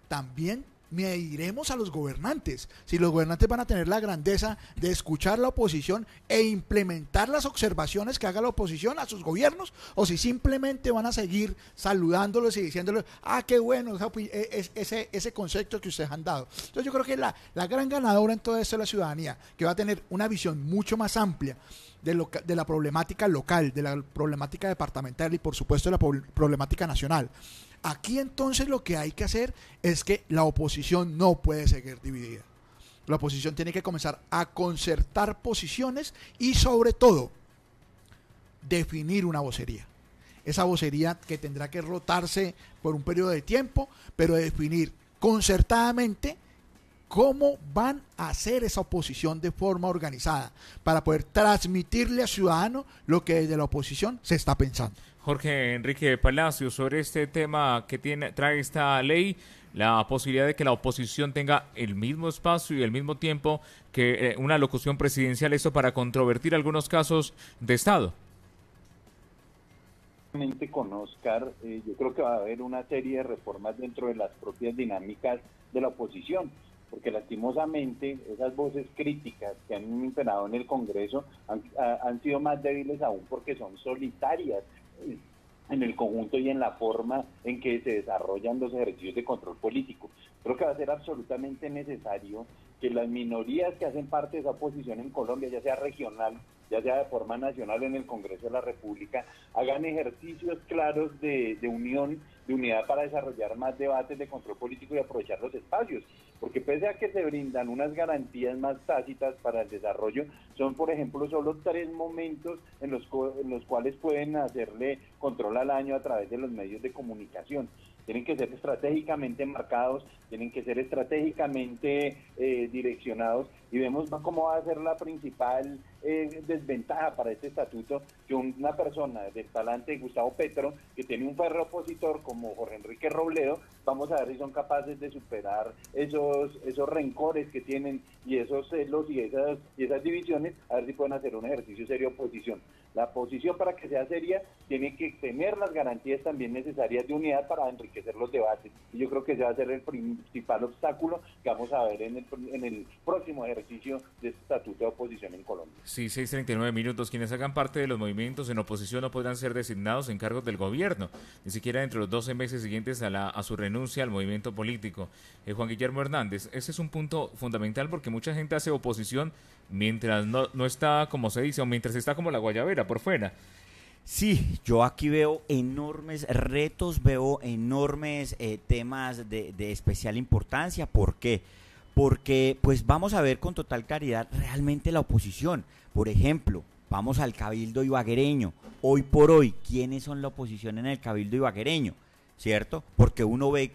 también mediremos a los gobernantes, si los gobernantes van a tener la grandeza de escuchar la oposición e implementar las observaciones que haga la oposición a sus gobiernos, o si simplemente van a seguir saludándolos y diciéndoles, qué bueno ese concepto que ustedes han dado. Entonces yo creo que la gran ganadora en todo esto es la ciudadanía, que va a tener una visión mucho más amplia de la problemática local, de la problemática departamental y por supuesto de la problemática nacional. Aquí entonces lo que hay que hacer es que la oposición no puede seguir dividida. La oposición tiene que comenzar a concertar posiciones y sobre todo definir una vocería. Esa vocería que tendrá que rotarse por un periodo de tiempo, pero definir concertadamente cómo van a hacer esa oposición de forma organizada para poder transmitirle al ciudadano lo que desde la oposición se está pensando. Jorge Enrique Palacios, sobre este tema que trae esta ley, la posibilidad de que la oposición tenga el mismo espacio y el mismo tiempo que una locución presidencial, esto para controvertir algunos casos de Estado. Con Oscar, yo creo que va a haber una serie de reformas dentro de las propias dinámicas de la oposición, porque lastimosamente esas voces críticas que han imperado en el Congreso han sido más débiles aún porque son solitarias en el conjunto y en la forma en que se desarrollan los ejercicios de control político. Creo que va a ser absolutamente necesario que las minorías que hacen parte de esa oposición en Colombia, ya sea regional, ya sea de forma nacional en el Congreso de la República, hagan ejercicios claros de unión, de unidad para desarrollar más debates de control político y aprovechar los espacios. Porque pese a que se brindan unas garantías más tácitas para el desarrollo, son por ejemplo solo 3 momentos en los cuales pueden hacerle control al año a través de los medios de comunicación. Tienen que ser estratégicamente marcados, tienen que ser estratégicamente direccionados, y vemos cómo va a ser la principal desventaja para este estatuto, que una persona del talante de Gustavo Petro, que tiene un férreo opositor como Jorge Enrique Robledo, vamos a ver si son capaces de superar esos rencores que tienen y esos celos y esas divisiones, a ver si pueden hacer un ejercicio serio de oposición. La oposición, para que sea seria, tiene que tener las garantías también necesarias de unidad para enriquecer los debates. Y yo creo que ese va a ser el principal obstáculo que vamos a ver en el próximo ejercicio de este estatuto de oposición en Colombia. Sí, 6:39 minutos. Quienes hagan parte de los movimientos en oposición no podrán ser designados en cargos del gobierno, ni siquiera entre los 12 meses siguientes a su renuncia al movimiento político. Juan Guillermo Hernández, ese es un punto fundamental porque mucha gente hace oposición mientras no está, como se dice, o mientras está como la guayabera por fuera. Sí, yo aquí veo enormes retos, veo enormes temas de especial importancia. ¿Por qué? Porque pues vamos a ver con total claridad realmente la oposición. Por ejemplo, vamos al Cabildo ibaguereño. Hoy por hoy, ¿quiénes son la oposición en el Cabildo ibaguereño? ¿Cierto? Porque uno ve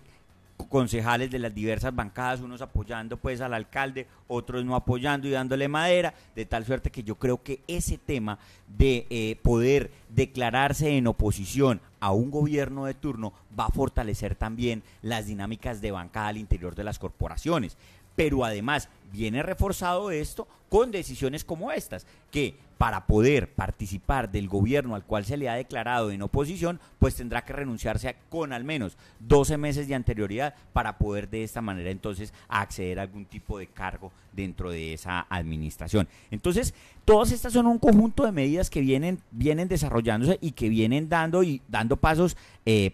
concejales de las diversas bancadas, unos apoyando pues al alcalde, otros no apoyando y dándole madera, de tal suerte que yo creo que ese tema de poder declararse en oposición a un gobierno de turno va a fortalecer también las dinámicas de bancada al interior de las corporaciones. Pero además viene reforzado esto con decisiones como estas, que para poder participar del gobierno al cual se le ha declarado en oposición, pues tendrá que renunciarse con al menos 12 meses de anterioridad para poder de esta manera entonces acceder a algún tipo de cargo dentro de esa administración. Entonces, todas estas son un conjunto de medidas que vienen desarrollándose y que vienen dando pasos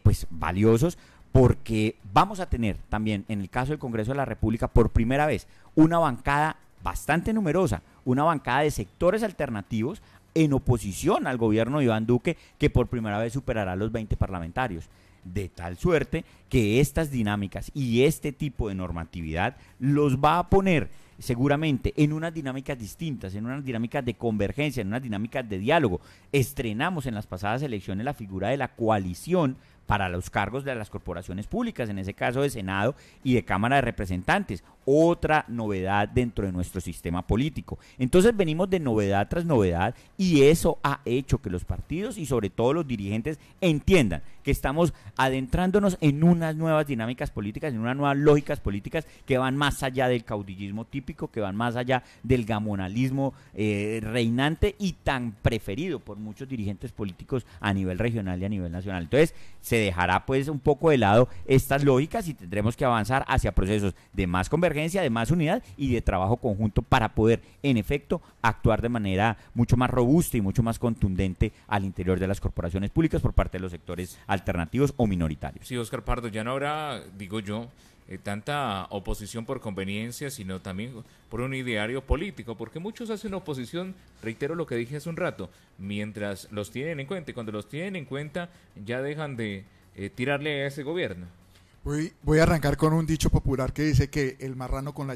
pues valiosos, porque vamos a tener también en el caso del Congreso de la República por primera vez una bancada bastante numerosa, una bancada de sectores alternativos en oposición al gobierno de Iván Duque, que por primera vez superará los 20 parlamentarios. De tal suerte que estas dinámicas y este tipo de normatividad los va a poner seguramente en unas dinámicas distintas, en unas dinámicas de convergencia, en unas dinámicas de diálogo. Estrenamos en las pasadas elecciones la figura de la coalición para los cargos de las corporaciones públicas, en ese caso de Senado y de Cámara de Representantes, otra novedad dentro de nuestro sistema político. Entonces venimos de novedad tras novedad y eso ha hecho que los partidos y sobre todo los dirigentes entiendan que estamos adentrándonos en unas nuevas dinámicas políticas, en unas nuevas lógicas políticas que van más allá del caudillismo típico, que van más allá del gamonalismo reinante y tan preferido por muchos dirigentes políticos a nivel regional y a nivel nacional. Entonces se dejará pues un poco de lado estas lógicas y tendremos que avanzar hacia procesos de más convergencia, de más unidad y de trabajo conjunto para poder en efecto actuar de manera mucho más robusta y mucho más contundente al interior de las corporaciones públicas por parte de los sectores alternativos o minoritarios. Sí, Óscar Pardo, ya no habrá, digo yo, tanta oposición por conveniencia, sino también por un ideario político, porque muchos hacen oposición, reitero lo que dije hace un rato, mientras los tienen en cuenta, y cuando los tienen en cuenta ya dejan de tirarle a ese gobierno. Voy a arrancar con un dicho popular que dice que el marrano con la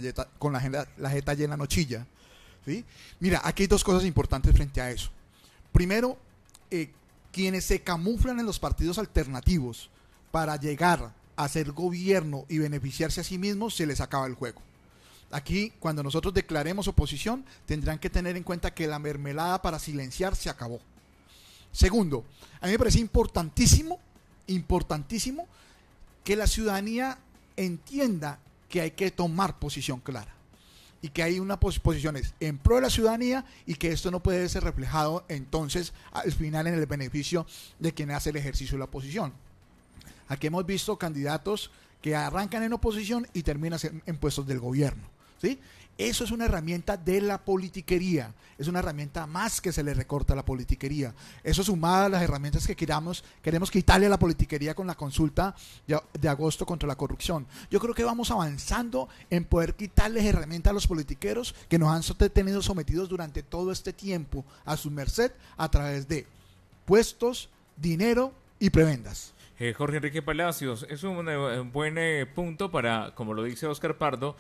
jeta llena no chilla, ¿sí? Mira, aquí hay dos cosas importantes frente a eso. Primero, quienes se camuflan en los partidos alternativos para llegar a hacer gobierno y beneficiarse a sí mismos, se les acaba el juego. Aquí, cuando nosotros declaremos oposición, tendrán que tener en cuenta que la mermelada para silenciar se acabó. Segundo, a mí me parece importantísimo que la ciudadanía entienda que hay que tomar posición clara y que hay unas posiciones en pro de la ciudadanía y que esto no puede ser reflejado entonces al final en el beneficio de quien hace el ejercicio de la oposición. Aquí hemos visto candidatos que arrancan en oposición y terminan en puestos del gobierno, ¿sí? Eso es una herramienta de la politiquería, es una herramienta más que se le recorta a la politiquería. Eso sumado a las herramientas que queremos quitarle a la politiquería con la consulta de agosto contra la corrupción. Yo creo que vamos avanzando en poder quitarles herramientas a los politiqueros que nos han tenido sometidos durante todo este tiempo a su merced a través de puestos, dinero y prebendas. Jorge Enrique Palacios, es un buen punto para, como lo dice Óscar Pardo,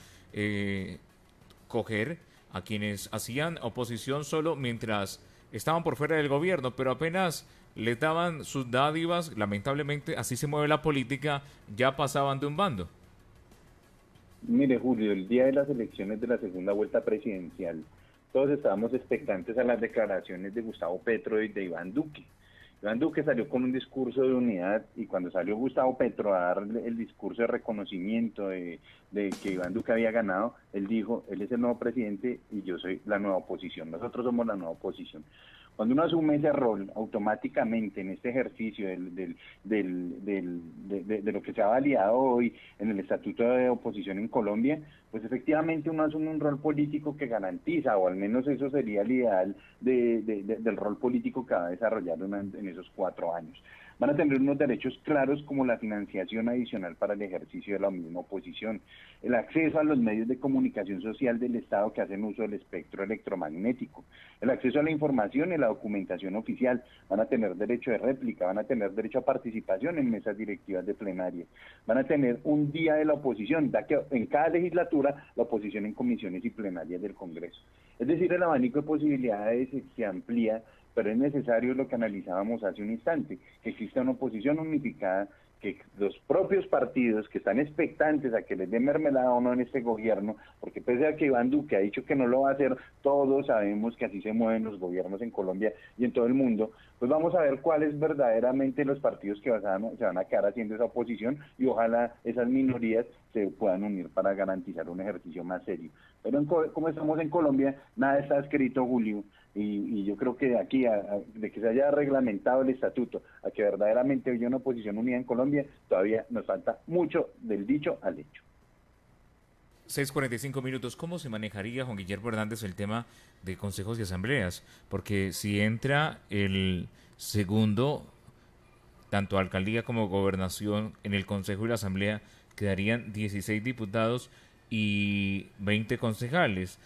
coger a quienes hacían oposición solo mientras estaban por fuera del gobierno, pero apenas les daban sus dádivas, lamentablemente así se mueve la política, ya pasaban de un bando. Mire, Julio, el día de las elecciones de la segunda vuelta presidencial, todos estábamos expectantes a las declaraciones de Gustavo Petro y de Iván Duque. Iván Duque salió con un discurso de unidad y cuando salió Gustavo Petro a dar el discurso de reconocimiento de que Iván Duque había ganado, él dijo, él es el nuevo presidente y yo soy la nueva oposición, nosotros somos la nueva oposición. Cuando uno asume ese rol, automáticamente en este ejercicio de lo que se ha validado hoy en el Estatuto de Oposición en Colombia, pues efectivamente uno asume un rol político que garantiza, o al menos eso sería el ideal del rol político que va a desarrollar en esos 4 años. Van a tener unos derechos claros como la financiación adicional para el ejercicio de la misma oposición, el acceso a los medios de comunicación social del Estado que hacen uso del espectro electromagnético, el acceso a la información y la documentación oficial, van a tener derecho de réplica, van a tener derecho a participación en mesas directivas de plenaria, van a tener un día de la oposición, ya que en cada legislatura la oposición en comisiones y plenarias del Congreso. Es decir, el abanico de posibilidades se amplía, pero es necesario lo que analizábamos hace un instante, que exista una oposición unificada, que los propios partidos que están expectantes a que les dé mermelada o no en este gobierno, porque pese a que Iván Duque ha dicho que no lo va a hacer, todos sabemos que así se mueven los gobiernos en Colombia y en todo el mundo, pues vamos a ver cuáles verdaderamente los partidos que se van a quedar haciendo esa oposición y ojalá esas minorías se puedan unir para garantizar un ejercicio más serio. Pero como estamos en Colombia, nada está escrito, Julio, y yo creo que de aquí de que se haya reglamentado el estatuto a que verdaderamente haya una oposición unida en Colombia, todavía nos falta mucho del dicho al hecho. 6:45 minutos. ¿Cómo se manejaría, Juan Guillermo Hernández, el tema de consejos y asambleas? Porque si entra el segundo, tanto alcaldía como gobernación, en el consejo y la asamblea, quedarían 16 diputados y 20 concejales,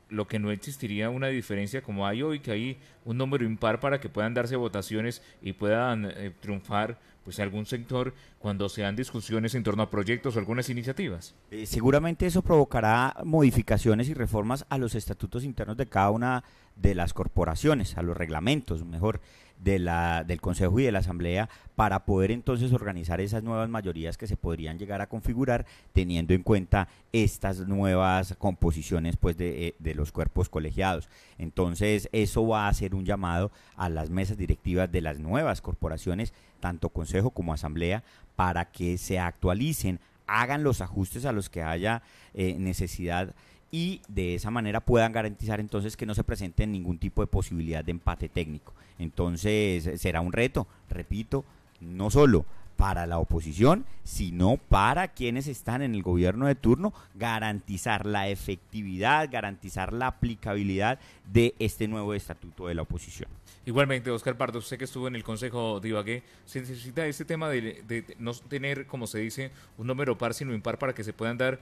lo que no existiría una diferencia como hay hoy, que hay un número impar para que puedan darse votaciones y puedan triunfar pues algún sector cuando se dan discusiones en torno a proyectos o algunas iniciativas. Seguramente eso provocará modificaciones y reformas a los estatutos internos de cada una de las corporaciones, a los reglamentos, mejor, del Consejo y de la Asamblea, para poder entonces organizar esas nuevas mayorías que se podrían llegar a configurar teniendo en cuenta estas nuevas composiciones pues de los cuerpos colegiados. Entonces eso va a ser un llamado a las mesas directivas de las nuevas corporaciones, tanto Consejo como Asamblea, para que se actualicen, hagan los ajustes a los que haya necesidad, y de esa manera puedan garantizar entonces que no se presente ningún tipo de posibilidad de empate técnico. Entonces será un reto, repito, no solo para la oposición, sino para quienes están en el gobierno de turno, garantizar la efectividad, garantizar la aplicabilidad de este nuevo estatuto de la oposición. Igualmente, Oscar Pardo, usted que estuvo en el Consejo de Ibagué, se necesita este tema de no tener, como se dice, un número par sino impar para que se puedan dar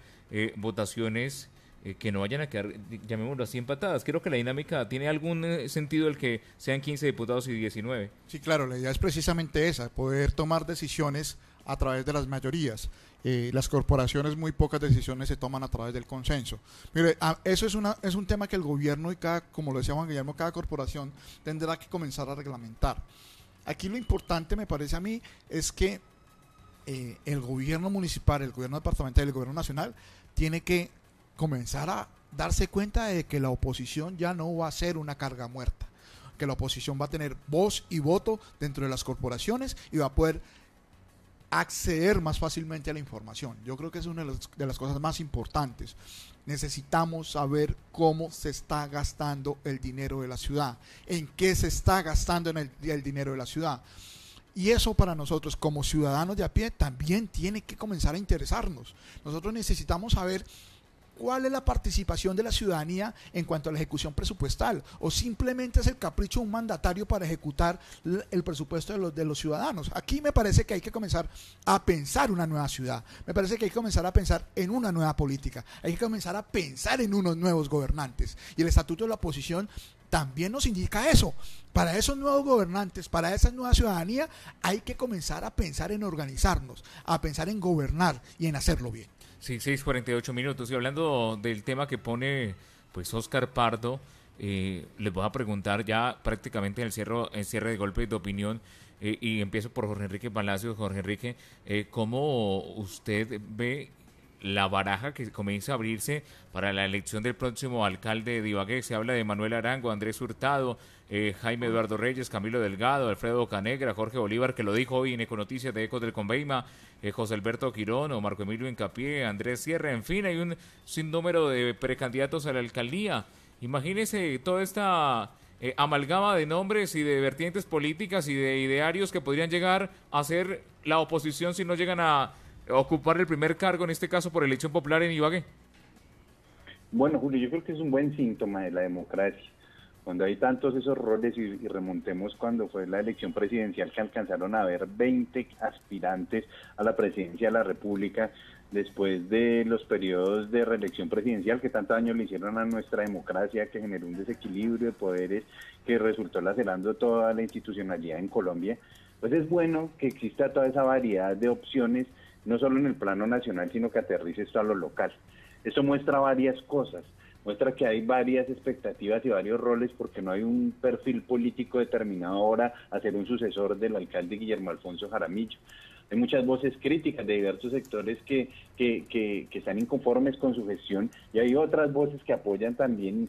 votaciones que no vayan a quedar, llamémoslo así, empatadas. Creo que la dinámica tiene algún sentido el que sean 15 diputados y 19. Sí, claro, la idea es precisamente esa, poder tomar decisiones a través de las mayorías. Las corporaciones, muy pocas decisiones se toman a través del consenso. Mire, eso es un tema que el gobierno y como lo decía Juan Guillermo, cada corporación tendrá que comenzar a reglamentar. Aquí lo importante, me parece a mí, es que el gobierno municipal, el gobierno departamental y el gobierno nacional tiene que comenzar a darse cuenta de que la oposición ya no va a ser una carga muerta, que la oposición va a tener voz y voto dentro de las corporaciones y va a poder acceder más fácilmente a la información. Yo creo que es una de las cosas más importantes. Necesitamos saber cómo se está gastando el dinero de la ciudad, en qué se está gastando el dinero de la ciudad. Y eso para nosotros como ciudadanos de a pie también tiene que comenzar a interesarnos. Nosotros necesitamos saber cuál es la participación de la ciudadanía en cuanto a la ejecución presupuestal, o simplemente es el capricho de un mandatario para ejecutar el presupuesto de los ciudadanos. Aquí me parece que hay que comenzar a pensar una nueva ciudad, me parece que hay que comenzar a pensar en una nueva política, hay que comenzar a pensar en unos nuevos gobernantes, y el estatuto de la oposición también nos indica eso. Para esos nuevos gobernantes, para esa nueva ciudadanía, hay que comenzar a pensar en organizarnos, a pensar en gobernar y en hacerlo bien. Sí, 6:48 minutos. Y hablando del tema que pone pues Oscar Pardo, les voy a preguntar ya prácticamente en el cierre de Golpe de Opinión, y empiezo por Jorge Enrique Palacios. Jorge Enrique, ¿cómo usted ve la baraja que comienza a abrirse para la elección del próximo alcalde de Ibagué? Se habla de Manuel Arango, Andrés Hurtado, Jaime Eduardo Reyes, Camilo Delgado, Alfredo Bocanegra, Jorge Bolívar, que lo dijo hoy en Econoticias de Ecos del Conveima, José Alberto Quirón o Marco Emilio Hincapié, Andrés Sierra, en fin, hay un sinnúmero de precandidatos a la alcaldía. Imagínese toda esta amalgama de nombres y de vertientes políticas y de idearios que podrían llegar a ser la oposición si no llegan a ocupar el primer cargo, en este caso por elección popular en Ibagué? Bueno, Julio, yo creo que es un buen síntoma de la democracia. Cuando hay tantos esos roles y remontemos cuando fue la elección presidencial que alcanzaron a haber 20 aspirantes a la presidencia de la República después de los periodos de reelección presidencial que tanto daño le hicieron a nuestra democracia, que generó un desequilibrio de poderes que resultó lacerando toda la institucionalidad en Colombia, pues es bueno que exista toda esa variedad de opciones, no solo en el plano nacional, sino que aterrice esto a lo local. Esto muestra varias cosas. Muestra que hay varias expectativas y varios roles porque no hay un perfil político determinado ahora a ser un sucesor del alcalde Guillermo Alfonso Jaramillo. Hay muchas voces críticas de diversos sectores que están inconformes con su gestión y hay otras voces que apoyan también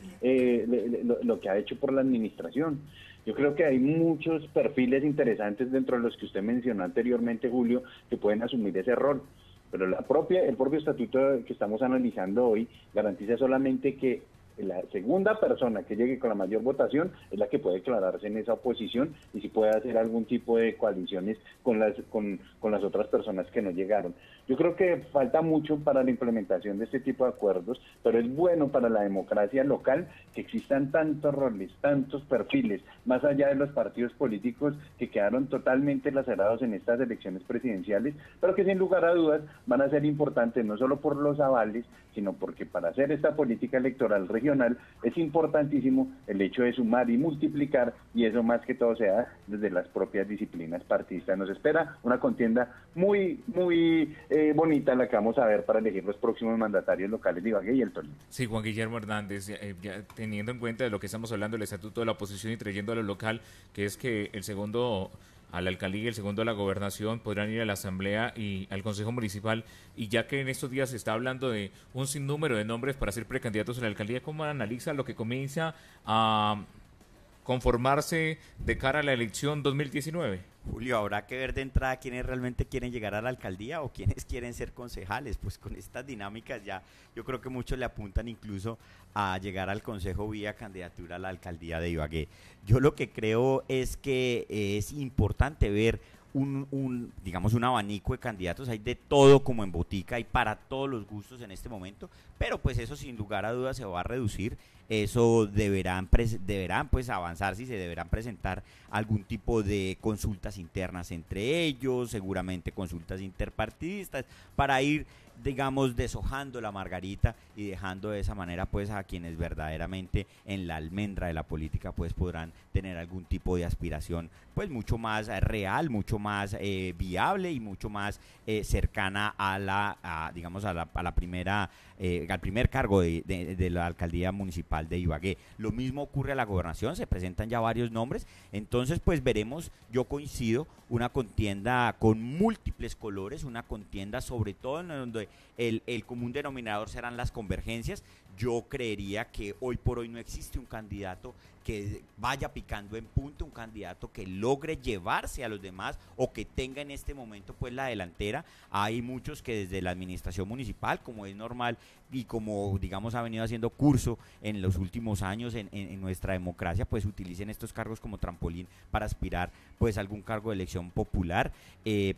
lo que ha hecho por la administración. Yo creo que hay muchos perfiles interesantes dentro de los que usted mencionó anteriormente, Julio, que pueden asumir ese rol. Pero el propio estatuto que estamos analizando hoy garantiza solamente que la segunda persona que llegue con la mayor votación es la que puede declararse en esa oposición y si puede hacer algún tipo de coaliciones con las otras personas que no llegaron. Yo creo que falta mucho para la implementación de este tipo de acuerdos, pero es bueno para la democracia local que existan tantos roles, tantos perfiles, más allá de los partidos políticos que quedaron totalmente lacerados en estas elecciones presidenciales, pero que sin lugar a dudas van a ser importantes no solo por los avales, sino porque para hacer esta política electoral regional es importantísimo el hecho de sumar y multiplicar, y eso más que todo se da desde las propias disciplinas partidistas. Nos espera una contienda muy bonita la que vamos a ver para elegir los próximos mandatarios locales de Ibagué y el Tolima. Sí, Juan Guillermo Hernández, ya teniendo en cuenta de lo que estamos hablando, el estatuto de la oposición y trayendo a lo local, que es que el segundo a la alcaldía y el segundo a la gobernación podrán ir a la asamblea y al consejo municipal, y ya que en estos días se está hablando de un sinnúmero de nombres para ser precandidatos a la alcaldía, ¿cómo analiza lo que comienza a conformarse de cara a la elección 2019? Julio, habrá que ver de entrada quiénes realmente quieren llegar a la alcaldía o quiénes quieren ser concejales. Pues con estas dinámicas ya yo creo que muchos le apuntan incluso a llegar al consejo vía candidatura a la alcaldía de Ibagué. Yo lo que creo es que es importante ver digamos un abanico de candidatos. Hay de todo como en botica y para todos los gustos en este momento, pero pues eso sin lugar a dudas se va a reducir. Eso deberán pues avanzarse y se deberán presentar algún tipo de consultas internas entre ellos, seguramente consultas interpartidistas, para ir, digamos, deshojando la margarita y dejando de esa manera pues a quienes verdaderamente en la almendra de la política pues podrán tener algún tipo de aspiración pues mucho más real, mucho más viable y mucho más cercana a la primera al primer cargo de la alcaldía municipal de Ibagué. Lo mismo ocurre a la gobernación, se presentan ya varios nombres, entonces pues veremos, yo coincido, una contienda con múltiples colores, una contienda sobre todo en donde el común denominador serán las convergencias. Yo creería que hoy por hoy no existe un candidato que vaya picando en punta, un candidato que logre llevarse a los demás o que tenga en este momento pues la delantera. Hay muchos que desde la administración municipal, como es normal y como digamos ha venido haciendo curso en los últimos años en nuestra democracia, pues utilicen estos cargos como trampolín para aspirar pues a algún cargo de elección popular,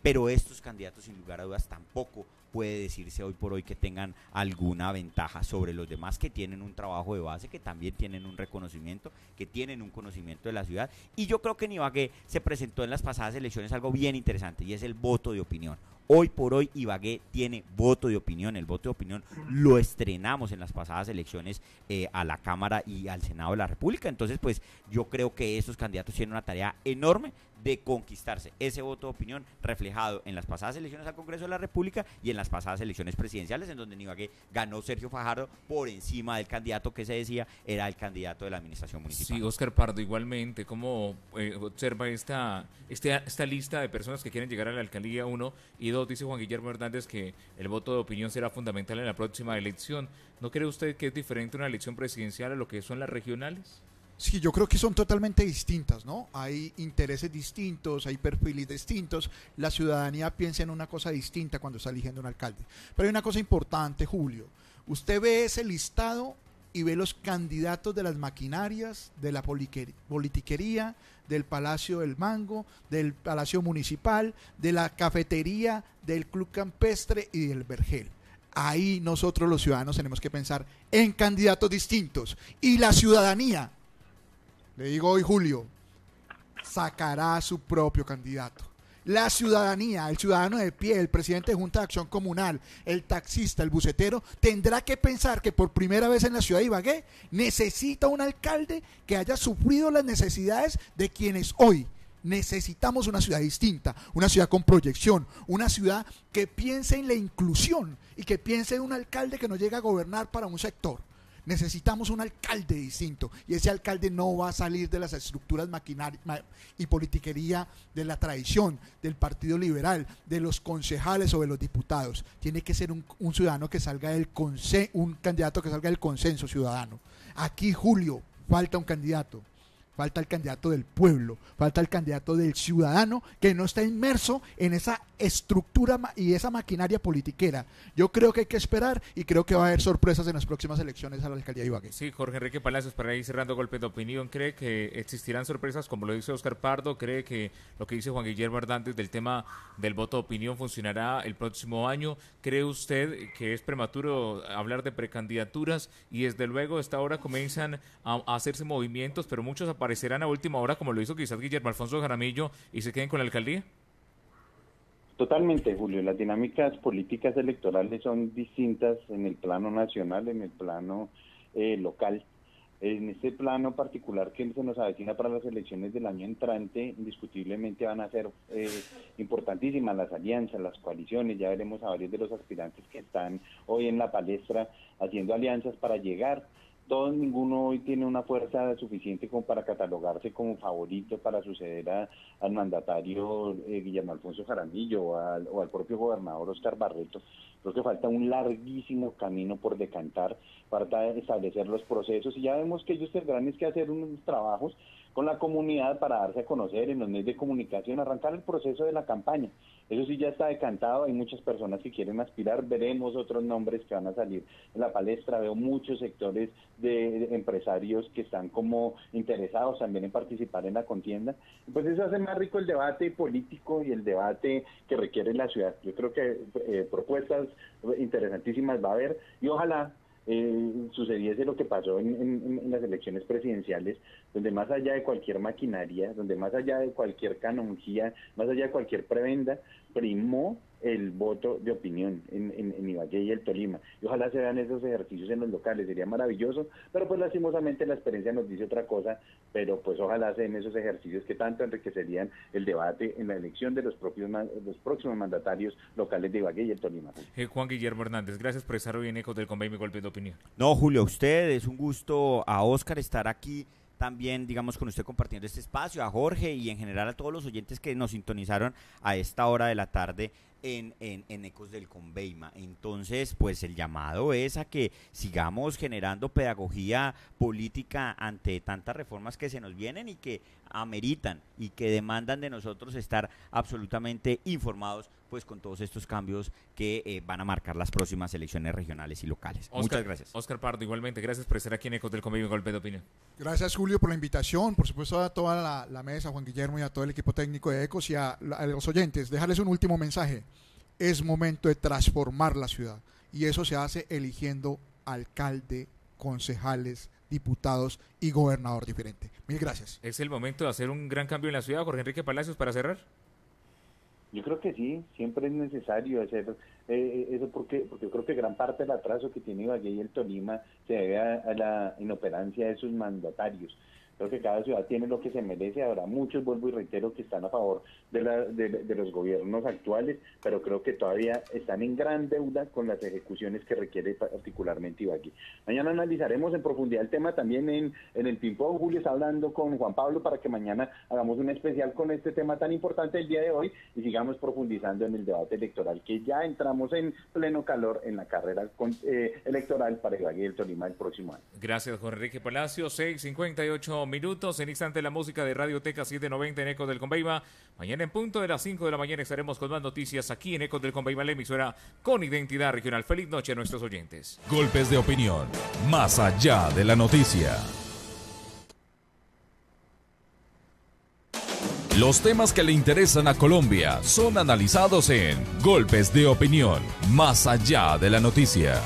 pero estos candidatos sin lugar a dudas tampoco puede decirse hoy por hoy que tengan alguna ventaja sobre los demás que tienen un trabajo de base, que también tienen un reconocimiento, que tienen un conocimiento de la ciudad. Y yo creo que en Ibagué se presentó en las pasadas elecciones algo bien interesante y es el voto de opinión. Hoy por hoy Ibagué tiene voto de opinión. El voto de opinión lo estrenamos en las pasadas elecciones a la Cámara y al Senado de la República. Entonces pues yo creo que estos candidatos tienen una tarea enorme de conquistarse ese voto de opinión reflejado en las pasadas elecciones al Congreso de la República y en las pasadas elecciones presidenciales, en donde en Ibagué ganó Sergio Fajardo por encima del candidato que se decía era el candidato de la administración municipal. Sí, Óscar Pardo, igualmente, ¿cómo observa esta lista de personas que quieren llegar a la alcaldía? 1 y 2, dice Juan Guillermo Hernández que el voto de opinión será fundamental en la próxima elección. ¿No cree usted que es diferente una elección presidencial a lo que son las regionales? Sí, yo creo que son totalmente distintas, ¿no? Hay intereses distintos, hay perfiles distintos, la ciudadanía piensa en una cosa distinta cuando está eligiendo un alcalde. Pero hay una cosa importante, Julio, usted ve ese listado y ve los candidatos de las maquinarias, de la politiquería, del Palacio del Mango, del Palacio Municipal, de la cafetería, del Club Campestre y del Vergel. Ahí nosotros los ciudadanos tenemos que pensar en candidatos distintos. Y la ciudadanía, le digo hoy Julio, sacará su propio candidato. La ciudadanía, el ciudadano de pie, el presidente de Junta de Acción Comunal, el taxista, el bucetero, tendrá que pensar que por primera vez en la ciudad de Ibagué necesita un alcalde que haya sufrido las necesidades de quienes hoy necesitamos una ciudad distinta, una ciudad con proyección, una ciudad que piense en la inclusión y que piense en un alcalde que no llega a gobernar para un sector. Necesitamos un alcalde distinto y ese alcalde no va a salir de las estructuras y politiquería de la tradición, del Partido Liberal, de los concejales o de los diputados. Tiene que ser un ciudadano que salga un candidato que salga del consenso ciudadano. Aquí, Julio, falta un candidato. Falta el candidato del pueblo, falta el candidato del ciudadano que no está inmerso en esa estructura y esa maquinaria politiquera. Yo creo que hay que esperar y creo que va a haber sorpresas en las próximas elecciones a la alcaldía de Ibagué. Sí, Jorge Enrique Palacios, para ir cerrando golpes de opinión, ¿cree que existirán sorpresas como lo dice Óscar Pardo? ¿Cree que lo que dice Juan Guillermo Hernández del tema del voto de opinión funcionará el próximo año? ¿Cree usted que es prematuro hablar de precandidaturas y desde luego a esta hora comienzan a hacerse movimientos, pero muchos aparecerán a última hora como lo hizo quizás Guillermo Alfonso Jaramillo y se queden con la alcaldía? Totalmente, Julio. Las dinámicas políticas electorales son distintas en el plano nacional, en el plano local. En este plano particular que se nos avecina para las elecciones del año entrante, indiscutiblemente van a ser importantísimas las alianzas, las coaliciones. Ya veremos a varios de los aspirantes que están hoy en la palestra haciendo alianzas para llegar. Ninguno hoy tiene una fuerza suficiente como para catalogarse como favorito para suceder al mandatario Guillermo Alfonso Jaramillo o al propio gobernador Óscar Barreto. Creo que falta un larguísimo camino por decantar, falta establecer los procesos y ya vemos que ellos tendrán que hacer unos trabajos con la comunidad para darse a conocer en los medios de comunicación, arrancar el proceso de la campaña. Eso sí ya está decantado, hay muchas personas que quieren aspirar, veremos otros nombres que van a salir en la palestra, veo muchos sectores de empresarios que están como interesados también en participar en la contienda. Pues eso hace más rico el debate político y el debate que requiere la ciudad. Yo creo que propuestas interesantísimas va a haber y ojalá sucediese lo que pasó en las elecciones presidenciales, donde más allá de cualquier maquinaria, donde más allá de cualquier canonjía, más allá de cualquier prebenda, primó el voto de opinión en Ibagué y el Tolima. Y ojalá se vean esos ejercicios en los locales, sería maravilloso, pero pues lastimosamente la experiencia nos dice otra cosa, pero pues ojalá se den esos ejercicios que tanto enriquecerían el debate en la elección de los próximos mandatarios locales de Ibagué y el Tolima. Juan Guillermo Hernández, gracias por estar hoy en Ecos del Convey, mi golpe de opinión. No, Julio, a usted, es un gusto, a Óscar estar aquí también, digamos, con usted compartiendo este espacio, a Jorge y en general a todos los oyentes que nos sintonizaron a esta hora de la tarde en Ecos del Conveima. Entonces, pues el llamado es a que sigamos generando pedagogía política ante tantas reformas que se nos vienen y que ameritan y que demandan de nosotros estar absolutamente informados pues con todos estos cambios que van a marcar las próximas elecciones regionales y locales. Muchas gracias. Óscar Pardo, igualmente, gracias por estar aquí en Ecos del Conveima, golpe de opinión. Gracias, Julio, por la invitación, por supuesto a toda la mesa, Juan Guillermo y a todo el equipo técnico de Ecos y a los oyentes, dejarles un último mensaje. Es momento de transformar la ciudad y eso se hace eligiendo alcalde, concejales, diputados y gobernador diferente. Mil gracias. ¿Es el momento de hacer un gran cambio en la ciudad, Jorge Enrique Palacios, para cerrar? Yo creo que sí, siempre es necesario hacer eso porque yo creo que gran parte del atraso que tiene Ibagué y el Tolima se debe a la inoperancia de sus mandatarios. Creo que cada ciudad tiene lo que se merece. Habrá muchos, vuelvo y reitero, que están a favor de los gobiernos actuales, pero creo que todavía están en gran deuda con las ejecuciones que requiere particularmente Ibagué. Mañana analizaremos en profundidad el tema también en el Ping-Pong. Julio está hablando con Juan Pablo para que mañana hagamos un especial con este tema tan importante el día de hoy y sigamos profundizando en el debate electoral, que ya entramos en pleno calor en la carrera electoral para Ibagué y el Tolima el próximo año. Gracias, Jorge Enrique Palacios. 6:58 minutos. En instante la música de Radioteca 790 en Ecos del Conveima. Mañana en punto de las 5 de la mañana estaremos con más noticias aquí en Ecos del Conveima, la emisora con identidad regional. Feliz noche a nuestros oyentes. Golpes de opinión, más allá de la noticia. Los temas que le interesan a Colombia son analizados en Golpes de opinión, más allá de la noticia.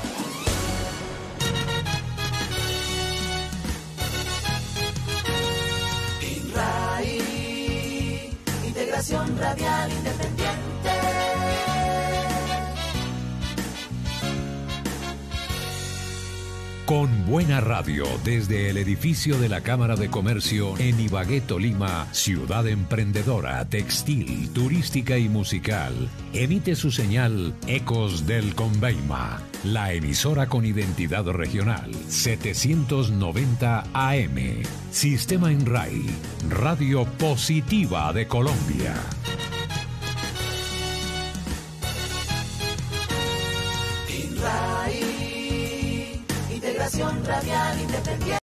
Integración radial independiente. Con buena radio desde el edificio de la Cámara de Comercio en Ibagué, Tolima, ciudad emprendedora, textil, turística y musical, emite su señal Ecos del Conveima, la emisora con identidad regional 790 AM, Sistema INRAI, Radio Positiva de Colombia. Integración radial independiente.